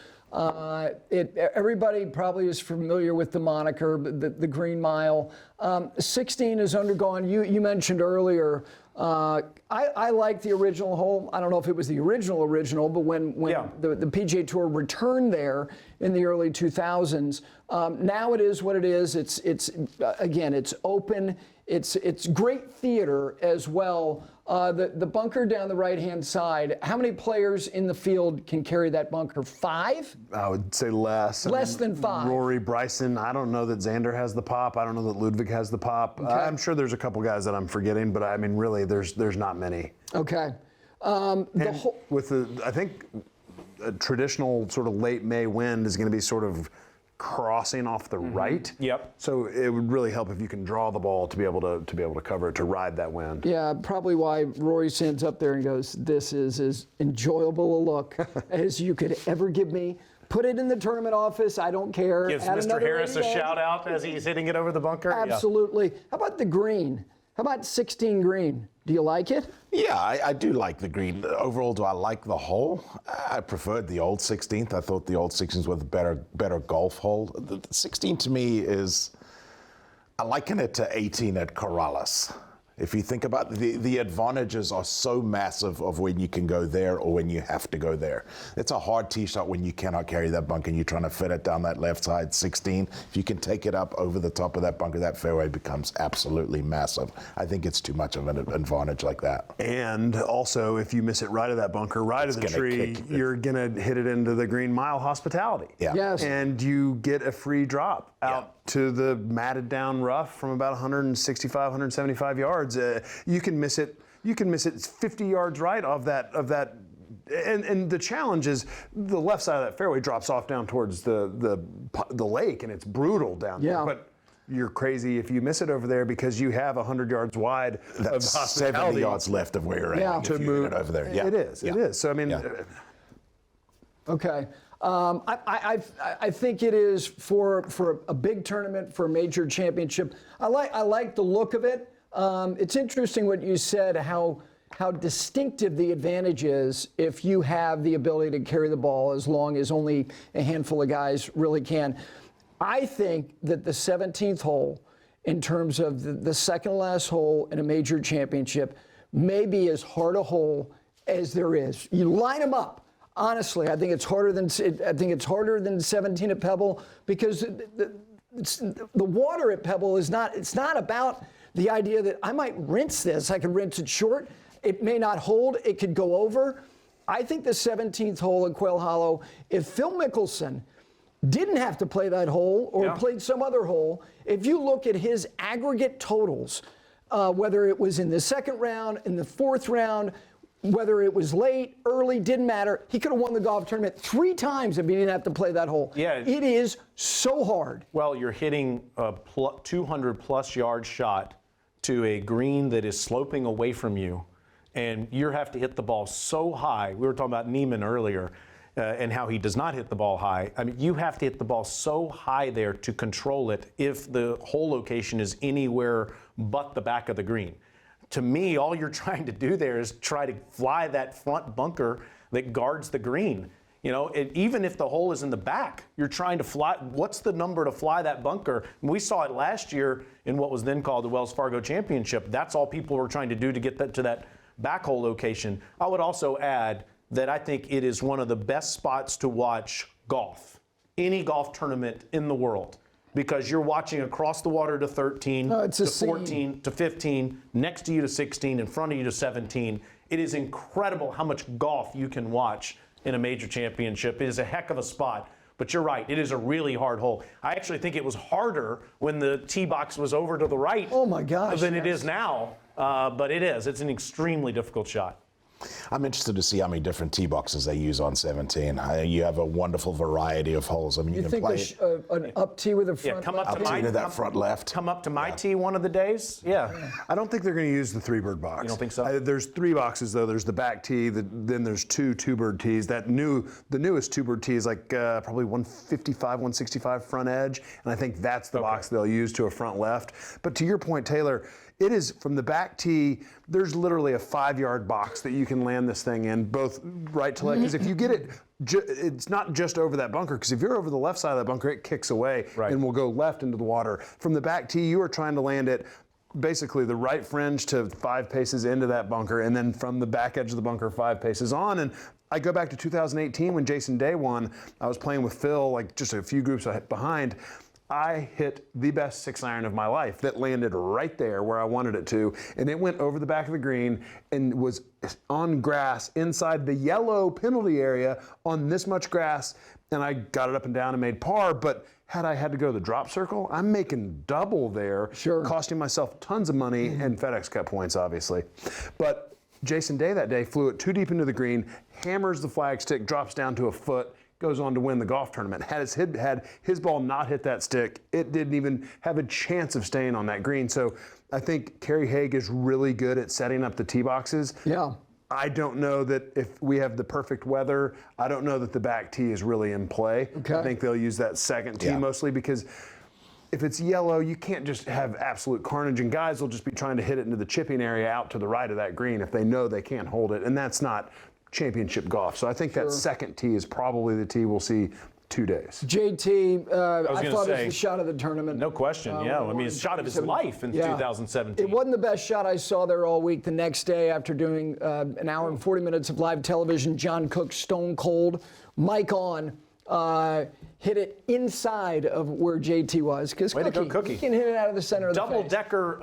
everybody probably is familiar with the moniker, the Green Mile. 16 has undergone, you mentioned earlier, I like the original hole. I don't know if it was the original, but when the PGA Tour returned there in the early 2000s, now it is what it is. It's again, it's open. It's great theater as well. The bunker down the right-hand side, how many players in the field can carry that bunker? 5? I would say less. Less than 5. Rory, Bryson, I don't know that Xander has the pop. I don't know that Ludwig has the pop. Okay. I'm sure there's a couple guys that I'm forgetting, but I mean, really, there's not many. Okay. I think a traditional sort of late May wind is going to be sort of crossing off the right. Yep. So it would really help if you can draw the ball to be able to cover it, to ride that wind. Yeah, probably why Rory stands up there and goes, "This is as enjoyable a look as you could ever give me. Put it in the tournament office. I don't care." Gives Mr. Harris a shout out as he's hitting it over the bunker. Absolutely. Yeah. How about the green? How about 16 green? Do you like it? Yeah, I do like the green. Overall, do I like the hole? I preferred the old 16th. I thought the old 16th was a better golf hole. The 16 to me is, I liken it to 18 at Corrales. If you think about the advantages are so massive of when you can go there or when you have to go there. It's a hard tee shot when you cannot carry that bunker and you're trying to fit it down that left side 16. If you can take it up over the top of that bunker, that fairway becomes absolutely massive. I think it's too much of an advantage like that. And also, if you miss it right of that bunker, right of the tree, you're going to hit it into the Green Mile hospitality. Yeah. Yes. And you get a free drop out to the matted down rough from about 165, 175 yards. You can miss it. You can miss it 50 yards right of that. And the challenge is the left side of that fairway drops off down towards the lake, and it's brutal down there. But you're crazy if you miss it over there because you have 100 yards wide of 70 yards left of where you're at to move it over there. It is. It is. So I mean. Okay. I think it is for a big tournament, for a major championship. I like the look of it. It's interesting what you said, how distinctive the advantage is if you have the ability to carry the ball as long as only a handful of guys really can. I think that the 17th hole, in terms of the second to last hole in a major championship, may be as hard a hole as there is. You line them up. Honestly, I think it's harder than 17 at Pebble because the water at Pebble is not. It's not about the idea that I might rinse this. I could rinse it short. It may not hold. It could go over. I think the 17th hole at Quail Hollow, if Phil Mickelson didn't have to play that hole or played some other hole, if you look at his aggregate totals, whether it was in the second round, in the fourth round, whether it was late, early, didn't matter. He could have won the golf tournament 3 times if he didn't have to play that hole. Yeah. It is so hard. Well, you're hitting a 200-plus yard shot to a green that is sloping away from you, and you have to hit the ball so high. We were talking about Neiman earlier and how he does not hit the ball high. I mean, you have to hit the ball so high there to control it if the hole location is anywhere but the back of the green. To me, all you're trying to do there is try to fly that front bunker that guards the green. You know, even if the hole is in the back, you're trying to fly. What's the number to fly that bunker? And we saw it last year in what was then called the Wells Fargo Championship. That's all people were trying to do to get that to that back hole location. I would also add that I think it is one of the best spots to watch golf, any golf tournament in the world. Because you're watching across the water to 13, to 14, to 15, next to you to 16, in front of you to 17. It is incredible how much golf you can watch in a major championship. It is a heck of a spot. But you're right, it is a really hard hole. I actually think it was harder when the tee box was over to the right than it is now. But it is. It's an extremely difficult shot. I'm interested to see how many different tee boxes they use on 17. You have a wonderful variety of holes. I mean, you can play an up tee with a front come up left to that front left. Come up to my tee one of the days. Yeah. I don't think they're going to use the 3-bird box. You don't think so? There's 3 boxes though. There's the back tee. Then there's 2 2-bird tees. The newest 2-bird tee is like probably 155, 165 front edge, and I think that's the box they'll use to a front left. But to your point, Taylor, it is from the back tee. There's literally a 5-yard box that you can land this thing in, both right to left. Because if you get it, it's not just over that bunker. Because if you're over the left side of that bunker, it kicks away and will go left into the water. From the back tee, you are trying to land it basically the right fringe to 5 paces into that bunker, and then from the back edge of the bunker 5 paces on. And I go back to 2018 when Jason Day won. I was playing with Phil, like just a few groups behind. I hit the best 6-iron of my life that landed right there where I wanted it to, and it went over the back of the green and was on grass inside the yellow penalty area on this much grass, and I got it up and down and made par. But had I had to go to the drop circle, I'm making double there, costing myself tons of money and FedEx Cup points, obviously. But Jason Day that day flew it too deep into the green, hammers the flagstick, drops down to a foot, goes on to win the golf tournament. Had his ball not hit that stick, it didn't even have a chance of staying on that green. So I think Kerry Haig is really good at setting up the tee boxes. Yeah. I don't know that if we have the perfect weather, I don't know that the back tee is really in play. Okay. I think they'll use that second tee mostly because if it's yellow, you can't just have absolute carnage, and guys will just be trying to hit it into the chipping area out to the right of that green if they know they can't hold it, and that's not championship golf. So I think that second tee is probably the tee we'll see 2 days. JT, I gonna thought it was say, the shot of the tournament. No question, yeah. I mean, it's shot of his life in 2017. It wasn't the best shot I saw there all week. The next day, after doing an hour and 40 minutes of live television, John Cook, stone cold, mic on, hit it inside of where JT was. Because Cookie, he can hit it out of the center of the face. Double-decker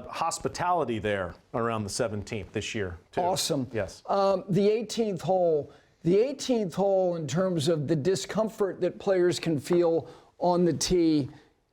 hospitality there around the 17th this year, too. Awesome. Yes. The 18th hole. The 18th hole, in terms of the discomfort that players can feel on the tee,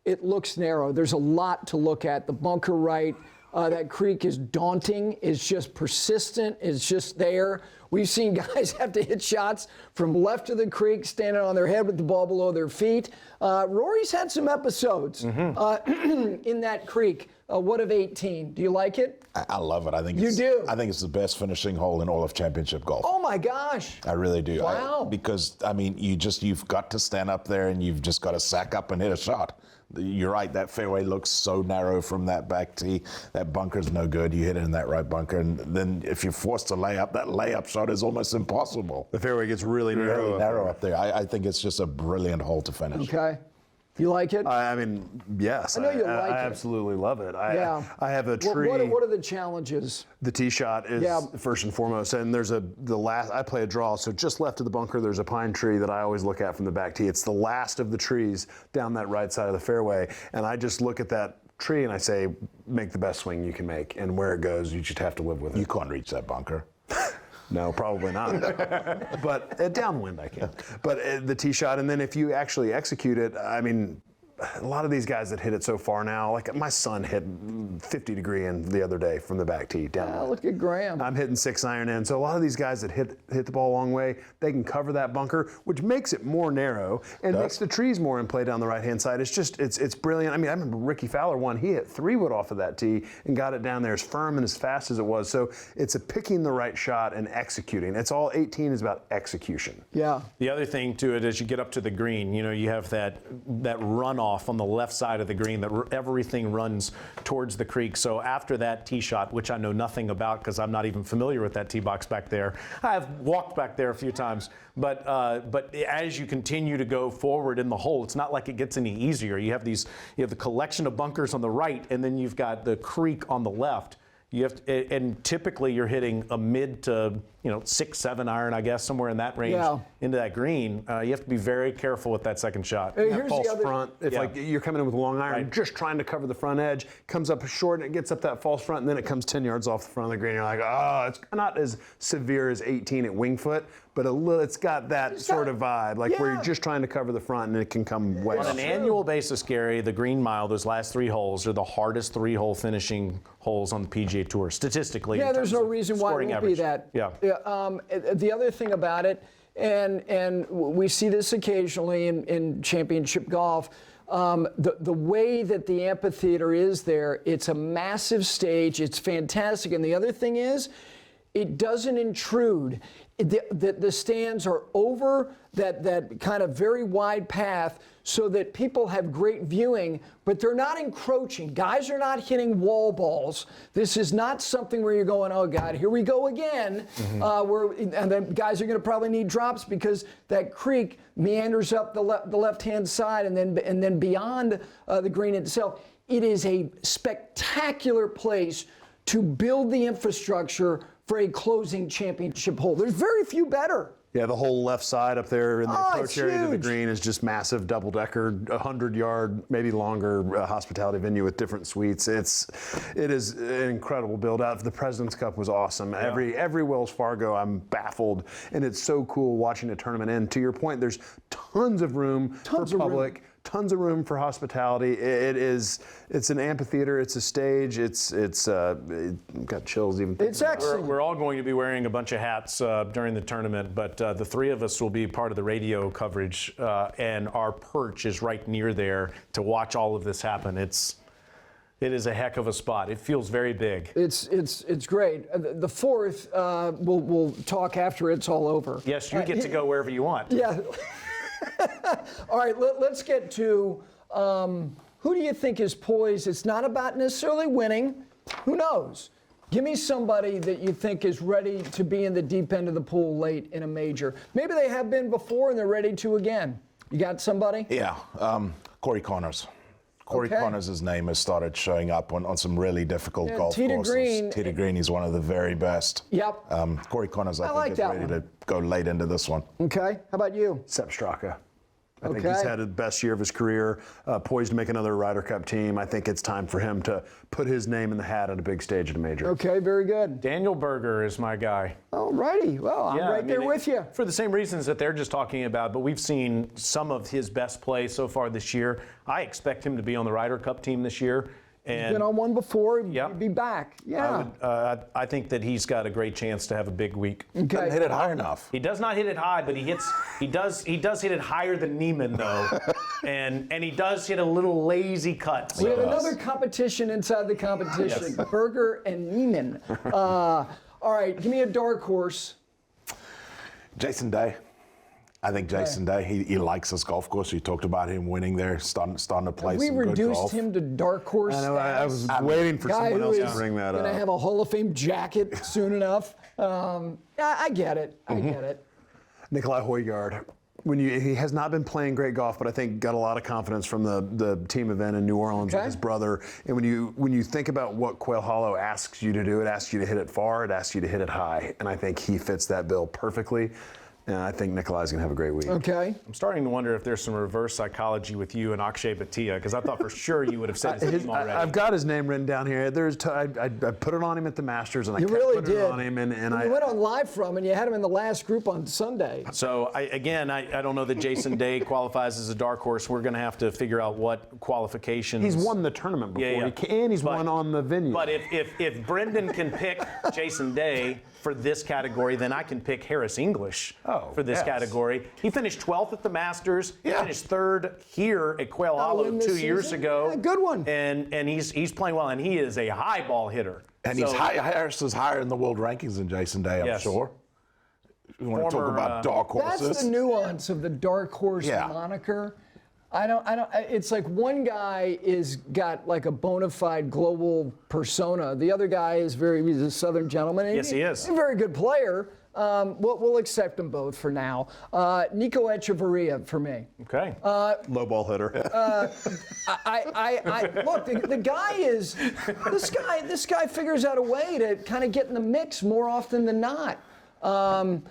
it looks narrow. There's a lot to look at. The bunker right, that creek is daunting. It's just persistent. It's just there. We've seen guys have to hit shots from left of the creek, standing on their head with the ball below their feet. Rory's had some episodes in that creek. What of 18? Do you like it? I love it. I think you do. I think it's the best finishing hole in all of championship golf. Oh my gosh! I really do. Wow. Because I mean, you've got to stand up there and you've just got to sack up and hit a shot. You're right. That fairway looks so narrow from that back tee. That bunker's no good. You hit it in that right bunker, and then if you're forced to lay up, that layup shot is almost impossible. The fairway gets really narrow. Up there. I think it's just a brilliant hole to finish. Okay. You like it? I mean, yes. I know you like it. I absolutely love it. I have a What tree. are the challenges? The tee shot is first and foremost, and there's I play a draw, so just left of the bunker there's a pine tree that I always look at from the back tee. It's the last of the trees down that right side of the fairway, and I just look at that tree and I say, make the best swing you can make, and where it goes, you just have to live with it. You can't reach that bunker. No, probably not. But downwind I can. But the tee shot, and then if you actually execute it, I mean, a lot of these guys that hit it so far now, like my son hit 50 degree in the other day from the back tee down. Look at Graham. I'm hitting 6-iron in. So a lot of these guys that hit the ball a long way, they can cover that bunker, which makes it more narrow and makes the trees more in play down the right-hand side. It's just, it's brilliant. I mean, I remember Ricky Fowler won. He hit 3-wood off of that tee and got it down there as firm and as fast as it was. So it's a picking the right shot and executing. It's all 18 is about execution. Yeah. The other thing to it, as you get up to the green, you have that runoff on the left side of the green, that everything runs towards the creek. So after that tee shot, which I know nothing about because I'm not even familiar with that tee box back there, I've walked back there a few times, but as you continue to go forward in the hole, it's not like it gets any easier. You have the collection of bunkers on the right, and then you've got the creek on the left. And typically you're hitting a mid to 6-7 iron, I guess, somewhere in that range into that green. You have to be very careful with that second shot. That false front. If like you're coming in with a long iron, just trying to cover the front edge, comes up short and it gets up that false front, and then it comes 10 yards off the front of the green. You're like, oh, it's not as severe as 18 at wing foot, but it's got that sort of vibe, like where you're just trying to cover the front and it can come way On an annual basis, Gary, the Green Mile, those last 3 holes are the hardest 3-hole finishing holes on the PGA Tour, statistically. Yeah, there's no reason why it won't be that. Yeah. The other thing about it, and we see this occasionally in championship golf, the way that the amphitheater is there, it's a massive stage. It's fantastic. And the other thing is, it doesn't intrude. The stands are over that kind of very wide path so that people have great viewing, but they're not encroaching. Guys are not hitting wall balls. This is not something where you're going, oh God, here we go again. And then guys are going to probably need drops because that creek meanders up the left-hand side and then beyond the green itself. It is a spectacular place to build the infrastructure for a closing championship hole. There's very few better. Yeah, the whole left side up there in the approach area to the huge. green is just massive, double-decker, 100-yard, maybe longer hospitality venue with different suites. It is an incredible build-out. The President's Cup was awesome. Yeah. Every Wells Fargo, I'm baffled, and it's so cool watching a tournament end. To your point, there's tons of room for public. Tons of room for hospitality. It's an amphitheater. It's a stage. It's got chills even. It's excellent. We're all going to be wearing a bunch of hats during the tournament, but the 3 of us will be part of the radio coverage, and our perch is right near there to watch all of this happen. It is a heck of a spot. It feels very big. It's great. The 4th, we'll talk after it's all over. Yes, you get to go wherever you want. Yeah. All right, let's get to who do you think is poised? It's not about necessarily winning. Who knows? Give me somebody that you think is ready to be in the deep end of the pool late in a major. Maybe they have been before and they're ready to again. You got somebody? Yeah, Corey Connors. Corey Okay. Connors' name has started showing up on some really difficult golf Tee to courses. green. Tee to green, he's one of the very best. Yep. Corey Connors, I like think, is that ready one. to go late into this one. Okay. How about you? Sepp Straka. I think Okay. he's had the best year of his career, poised to make another Ryder Cup team. I think it's time for him to put his name in the hat at a big stage at a major. Okay, very good. Daniel Berger is my guy. All righty. Well, I'm right there with you. For the same reasons that they're just talking about, but we've seen some of his best play so far this year. I expect him to be on the Ryder Cup team this year. And Been on one before. Yep. He'd be back. Yeah. I think that he's got a great chance to have a big week. Doesn't hit it high enough. He does not hit it high, but he does hit it higher than Neiman though, and he does hit a little lazy cut. We have another competition inside the competition. Berger and Neiman. All right, give me a dark horse. Jason Day. I think Jason Day, he likes this golf course. You talked about him winning there, starting to play We some good reduced golf. him to dark horse. I know. I was waiting for Guy someone who else is to bring that gonna up. have a Hall of Fame jacket soon enough. I get it. I get it. Nikolai Højgaard. He has not been playing great golf, but I think got a lot of confidence from the team event in New Orleans with Okay. his brother. And when you think about what Quail Hollow asks you to do, it asks you to hit it far, it asks you to hit it high, and I think he fits that bill perfectly. And I think Nikolai's going to have a great week. Okay. I'm starting to wonder if there's some reverse psychology with you and Akshay Bhatia, because I thought for sure you would have said his name already. I've got his name written down here. I put it on him at the Masters, and I You kept really putting did. it on him. And you went on live from, and you had him in the last group on Sunday. So, I don't know that Jason Day qualifies as a dark horse. We're going to have to figure out what qualifications. he's won the tournament before, Yeah. and he's won on the venue. But if Brendon can pick Jason Day for this category, then I can pick Harris English for this yes. category. He finished 12th at the Masters. He Yeah. finished 3rd here at Quail Hollow win this 2 years season? ago. Yeah, good one. And he's playing well, and he is a high ball hitter. And So- Harris is higher in the world rankings than Jason Day, I'm Yes. sure. You want to talk Former, about dark horses? That's the nuance of the dark horse Yeah. moniker. It's like one guy is got like a bona fide global persona. The other guy is he's a Southern gentleman. And Yes, he is. He's a very good player. We'll accept them both for now. Nico Echeverria for me. Okay. Low ball hitter. Look, the guy is, this guy figures out a way to kind of get in the mix more often than not.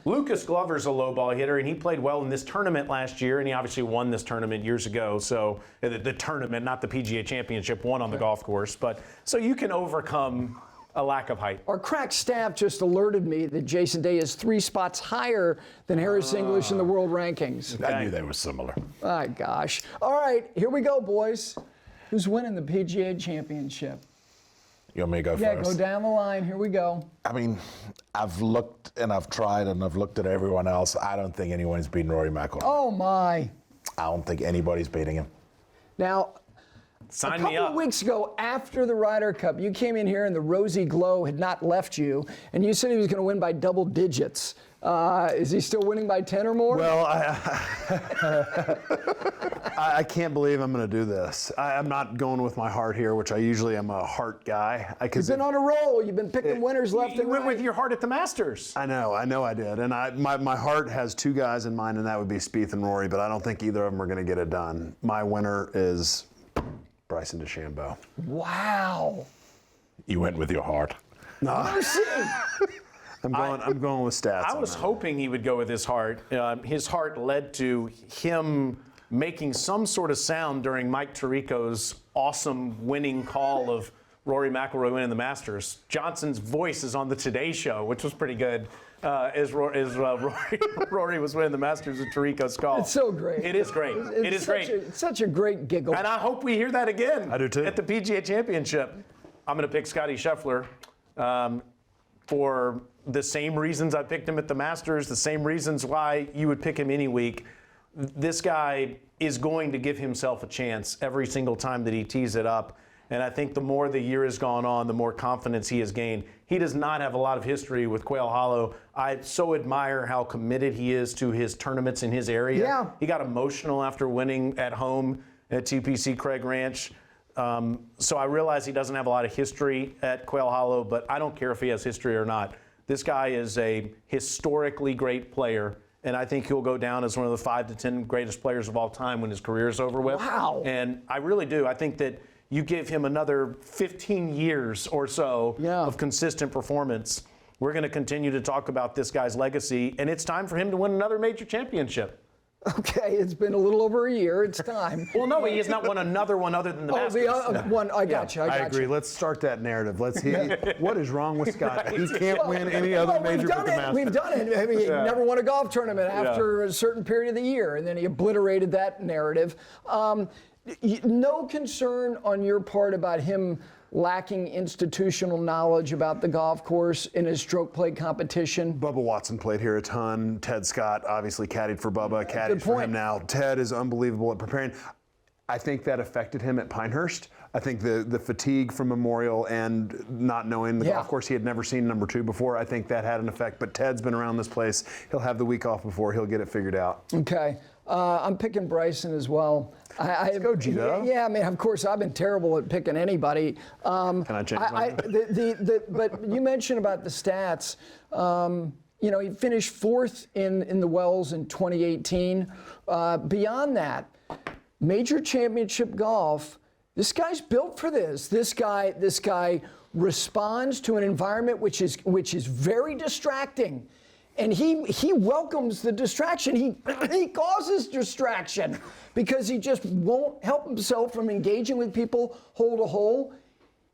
Lucas Glover's a low ball hitter, and he played well in this tournament last year, and he obviously won this tournament years ago. So the tournament, not the PGA Championship, won on the golf course. But so you can overcome a lack of height. Our crack staff just alerted me that Jason Day is 3 spots higher than Harris English in the world rankings. I knew they were similar. My gosh. All right, here we go, boys. Who's winning the PGA Championship? You want me to go Yeah, first? go down the line. Here we go. I mean, I've looked and I've tried and I've looked at everyone else. I don't think anyone's beaten Rory McIlroy. Oh, my. I don't think anybody's beating him. Now, Sign a me couple up. of weeks ago, after the Ryder Cup, you came in here and the rosy glow had not left you, and you said he was going to win by double digits. Is he still winning by 10 or more? Well, I can't believe I'm going to do this. I'm not going with my heart here, which I usually am a heart guy. You've been on a roll. You've been picking winners left You and went right. with your heart at the Masters. I know I did. And my heart has 2 guys in mind, and that would be Spieth and Rory, but I don't think either of them are going to get it done. My winner is Bryson DeChambeau. Wow. You went with your heart. Mercy. I'm going with stats. I on was that. hoping he would go with his heart. His heart led to him making some sort of sound during Mike Tirico's awesome winning call of Rory McIlroy winning the Masters. Johnson's voice is on the Today Show, which was pretty good, as Rory was winning the Masters with Tirico's call. It's so great. It is great. It is great. It's such a great giggle. And I hope we hear that again. I do too. At the PGA Championship. I'm going to pick Scottie Scheffler for the same reasons I picked him at the Masters, the same reasons why you would pick him any week. This guy is going to give himself a chance every single time that he tees it up. And I think the more the year has gone on, the more confidence he has gained. He does not have a lot of history with Quail Hollow. I so admire how committed he is to his tournaments in his area. Yeah. He got emotional after winning at home at TPC Craig Ranch. So I realize he doesn't have a lot of history at Quail Hollow, but I don't care if he has history or not. This guy is a historically great player, and I think he'll go down as one of the 5 to 10 greatest players of all time when his career is over with. Wow. And I really do. I think that you give him another 15 years or so of consistent performance, we're going to continue to talk about this guy's legacy, and it's time for him to win another major championship. Okay, it's been a little over a year. It's time. Well, no, he has not won another one other than the Masters. One. I got you. I agree. Let's start that narrative. What is wrong with Scott? He can't win any other major but the Masters. We've done it. I mean, he never won a golf tournament after a certain period of the year, and then he obliterated that narrative. No concern on your part about him lacking institutional knowledge about the golf course in his stroke play competition? Bubba Watson played here a ton. Ted Scott obviously caddied for Bubba, caddied for him now. Ted is unbelievable at preparing. I think that affected him at Pinehurst. I think the fatigue from Memorial and not knowing the golf course, he had never seen number 2 before. I think that had an effect. But Ted's been around this place. He'll have the week off before. He'll get it figured out. Okay. I'm picking Bryson as well. Let's go, Gito. Yeah, I mean, of course, I've been terrible at picking anybody. Can I change mine? But you mentioned about the stats. He finished 4th in the Wells in 2018. Beyond that, major championship golf, this guy's built for this. This guy responds to an environment which is very distracting. And he welcomes the distraction. He causes distraction because he just won't help himself from engaging with people hole to hole.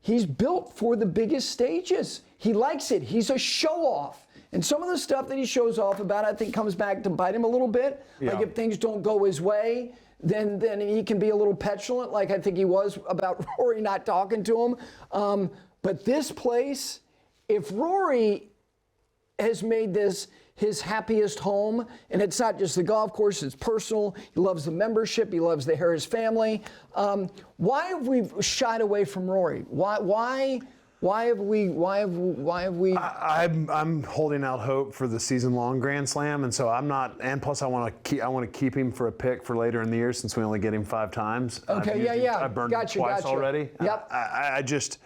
He's built for the biggest stages. He likes it. He's a show-off. And some of the stuff that he shows off about, I think, comes back to bite him a little bit. Yeah. Like if things don't go his way, then he can be a little petulant, like I think he was about Rory not talking to him. But this place, if Rory has made this his happiest home, and it's not just the golf course, it's personal. He loves the membership, he loves the Harris family. Why have we shied away from Rory? Why have we? I'm holding out hope for the season-long Grand Slam, and so I'm not. And plus, I want to keep him for a pick for later in the year, since we only get him 5 times. Okay, I burned him twice already. Yep. I just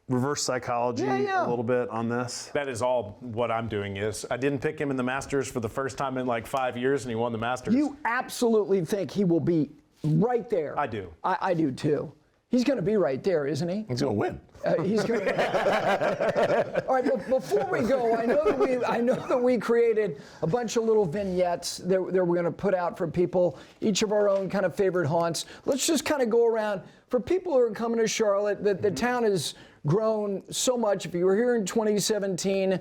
reverse psychology a little bit on this. That is all what I'm doing is. I didn't pick him in the Masters for the first time in like 5 years, and he won the Masters. You absolutely think he will be right there? I do. I do too. He's going to be right there, isn't he? He's going to win. He's going to. All right, but before we go, I know that we created a bunch of little vignettes that we're going to put out for people, each of our own kind of favorite haunts. Let's just kind of go around. For people who are coming to Charlotte, the town has grown so much. If you were here in 2017, it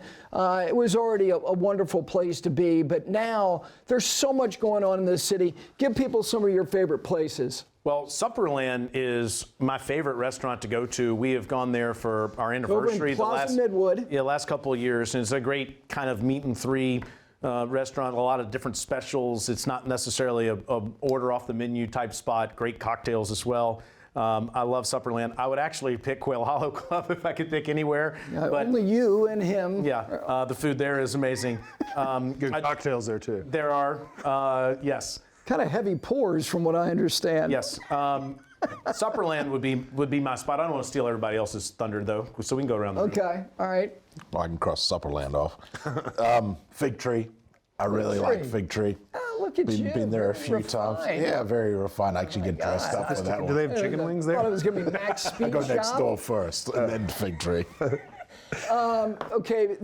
was already a wonderful place to be. But now there's so much going on in this city. Give people some of your favorite places. Well, Supperland is my favorite restaurant to go to. We have gone there for our anniversary the last couple of years, and it's a great kind of meet and three restaurant. A lot of different specials. It's not necessarily a order off the menu type spot. Great cocktails as well. I love Supperland. I would actually pick Quail Hollow Club if I could pick anywhere. But only you and him. Yeah, the food there is amazing. Good cocktails there too. There are, yes. Kind of heavy pours, from what I understand. Yes. Supperland would be my spot. I don't want to steal everybody else's thunder, though, so we can go around the room. Okay, all right. Well, I can cross Supperland off. Fig Tree. I really like Fig Tree. Oh, look at you. Been there a few refined. times. Yeah, very refined. I actually get dressed up for that one. Do they have chicken wings there? I thought it was going to be Max Speed I go next Shop. door first, and then Fig Tree. Okay.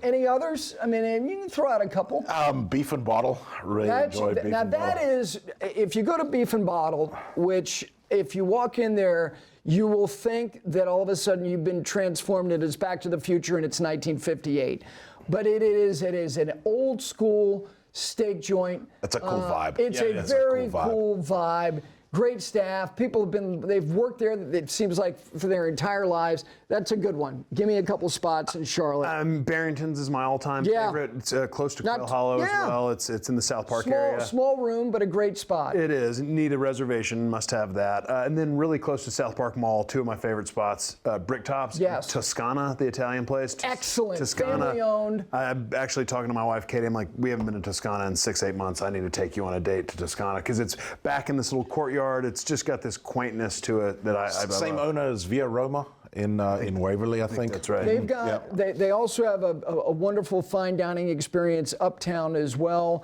Any others? I mean, you can throw out a couple. Beef and Bottle. Really enjoy Beef now and Bottle. that is, if you go to Beef and Bottle, which if you walk in there, you will think that all of a sudden you've been transformed and it's Back to the Future and it's 1958. But it is an old school steak joint. It's a cool vibe. It's a very cool vibe. Great staff. People they've worked there, it seems like, for their entire lives. That's a good one. Give me a couple spots in Charlotte. Barrington's is my all-time favorite. It's close to Quail Hollow as well. It's in the South Park area. Small room, but a great spot. It is. Need a reservation, must have that. And then really close to South Park Mall, 2 of my favorite spots. Bricktops. Yes. Toscana, the Italian place. Excellent. Toscana. Family owned. I'm actually talking to my wife, Katie. I'm like, we haven't been to Toscana in 6-8 months. I need to take you on a date to Toscana because it's back in this little courtyard. It's just got this quaintness to it that I Same love. owner as Via Roma in Waverly, I think. That's right. They've got. They also have a wonderful fine dining experience uptown as well.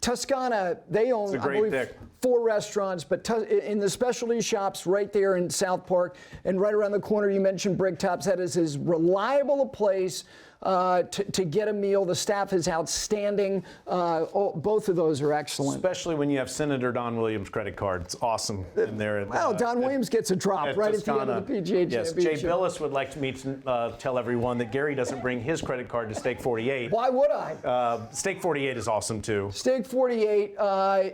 Toscana, they own, It's a great I believe, pick. 4 restaurants, but in the specialty shops right there in South Park and right around the corner, you mentioned Bricktops. That is as reliable a place to get a meal. The staff is outstanding. Both of those are excellent. Especially when you have Senator Don Williams' credit card. It's awesome in there. Well, Don Williams gets a drop right Toscana. at the end of the PGA Yes, Championship. Jay Billis would like me to tell everyone that Gary doesn't bring his credit card to Steak 48. Why would I? Steak 48 is awesome too. Steak 48,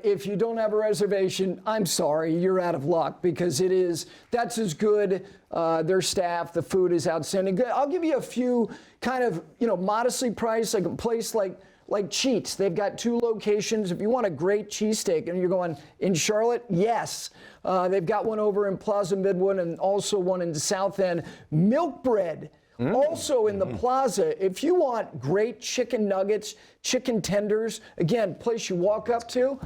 if you don't have a reservation, I'm sorry, you're out of luck because that's as good. Their staff, the food is outstanding. I'll give you a few kind of, modestly priced, like a place like Cheats. They've got 2 locations. If you want a great cheesesteak and you're going in Charlotte, yes. They've got one over in Plaza Midwood and also one in South End. Milk Bread. Also in the Plaza, if you want great chicken nuggets, chicken tenders, again, place you walk up to,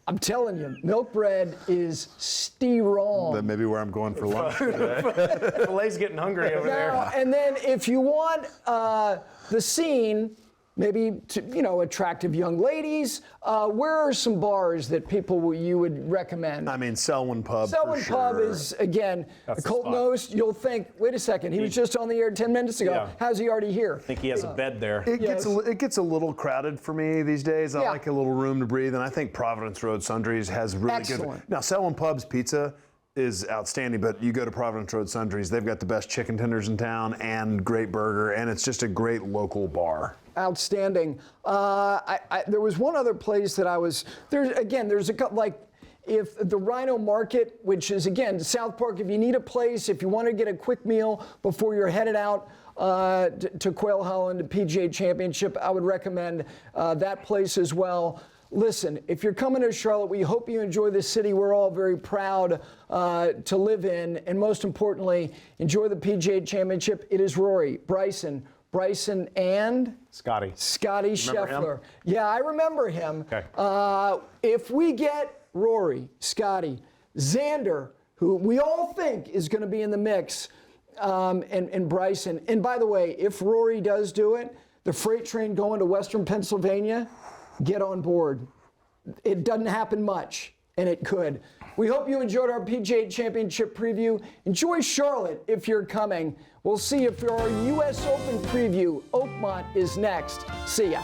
I'm telling you, Milk Bread is strong. That may be where I'm going for lunch today. Filet's getting hungry over there. And then if you want the scene, maybe attractive young ladies, where are some bars that you would recommend? I mean, Selwyn Pub. Selwyn for sure. Pub is, again, That's a the cult spot. nose. You'll think, wait a second, he was just on the air 10 minutes ago. Yeah. How's he already here? I think he has a bed there. It gets Yes. it gets a little crowded for me these days. I Yeah. like a little room to breathe, and I think Providence Road Sundries has really Excellent. good. Now, Selwyn Pub's pizza is outstanding, but you go to Providence Road Sundries, they've got the best chicken tenders in town and great burger, and it's just a great local bar. Outstanding. There was one other place that there's a couple, like, if the Rhino Market, which is, again, South Park, if you need a place, if you want to get a quick meal before you're headed out to Quail Hollow and the PGA Championship, I would recommend that place as well. Listen, if you're coming to Charlotte, we hope you enjoy the city we're all very proud to live in, and most importantly, enjoy the PGA Championship. It is Rory, Bryson and Scottie. Scottie Remember him? Scheffler. Yeah, I remember him. Okay. If we get Rory, Scottie, Xander, who we all think is going to be in the mix, and Bryson. And by the way, if Rory does do it, the freight train going to Western Pennsylvania, get on board. It doesn't happen much, and it could. We hope you enjoyed our PGA Championship preview. Enjoy Charlotte if you're coming. We'll see you for our U.S. Open preview. Oakmont is next. See ya.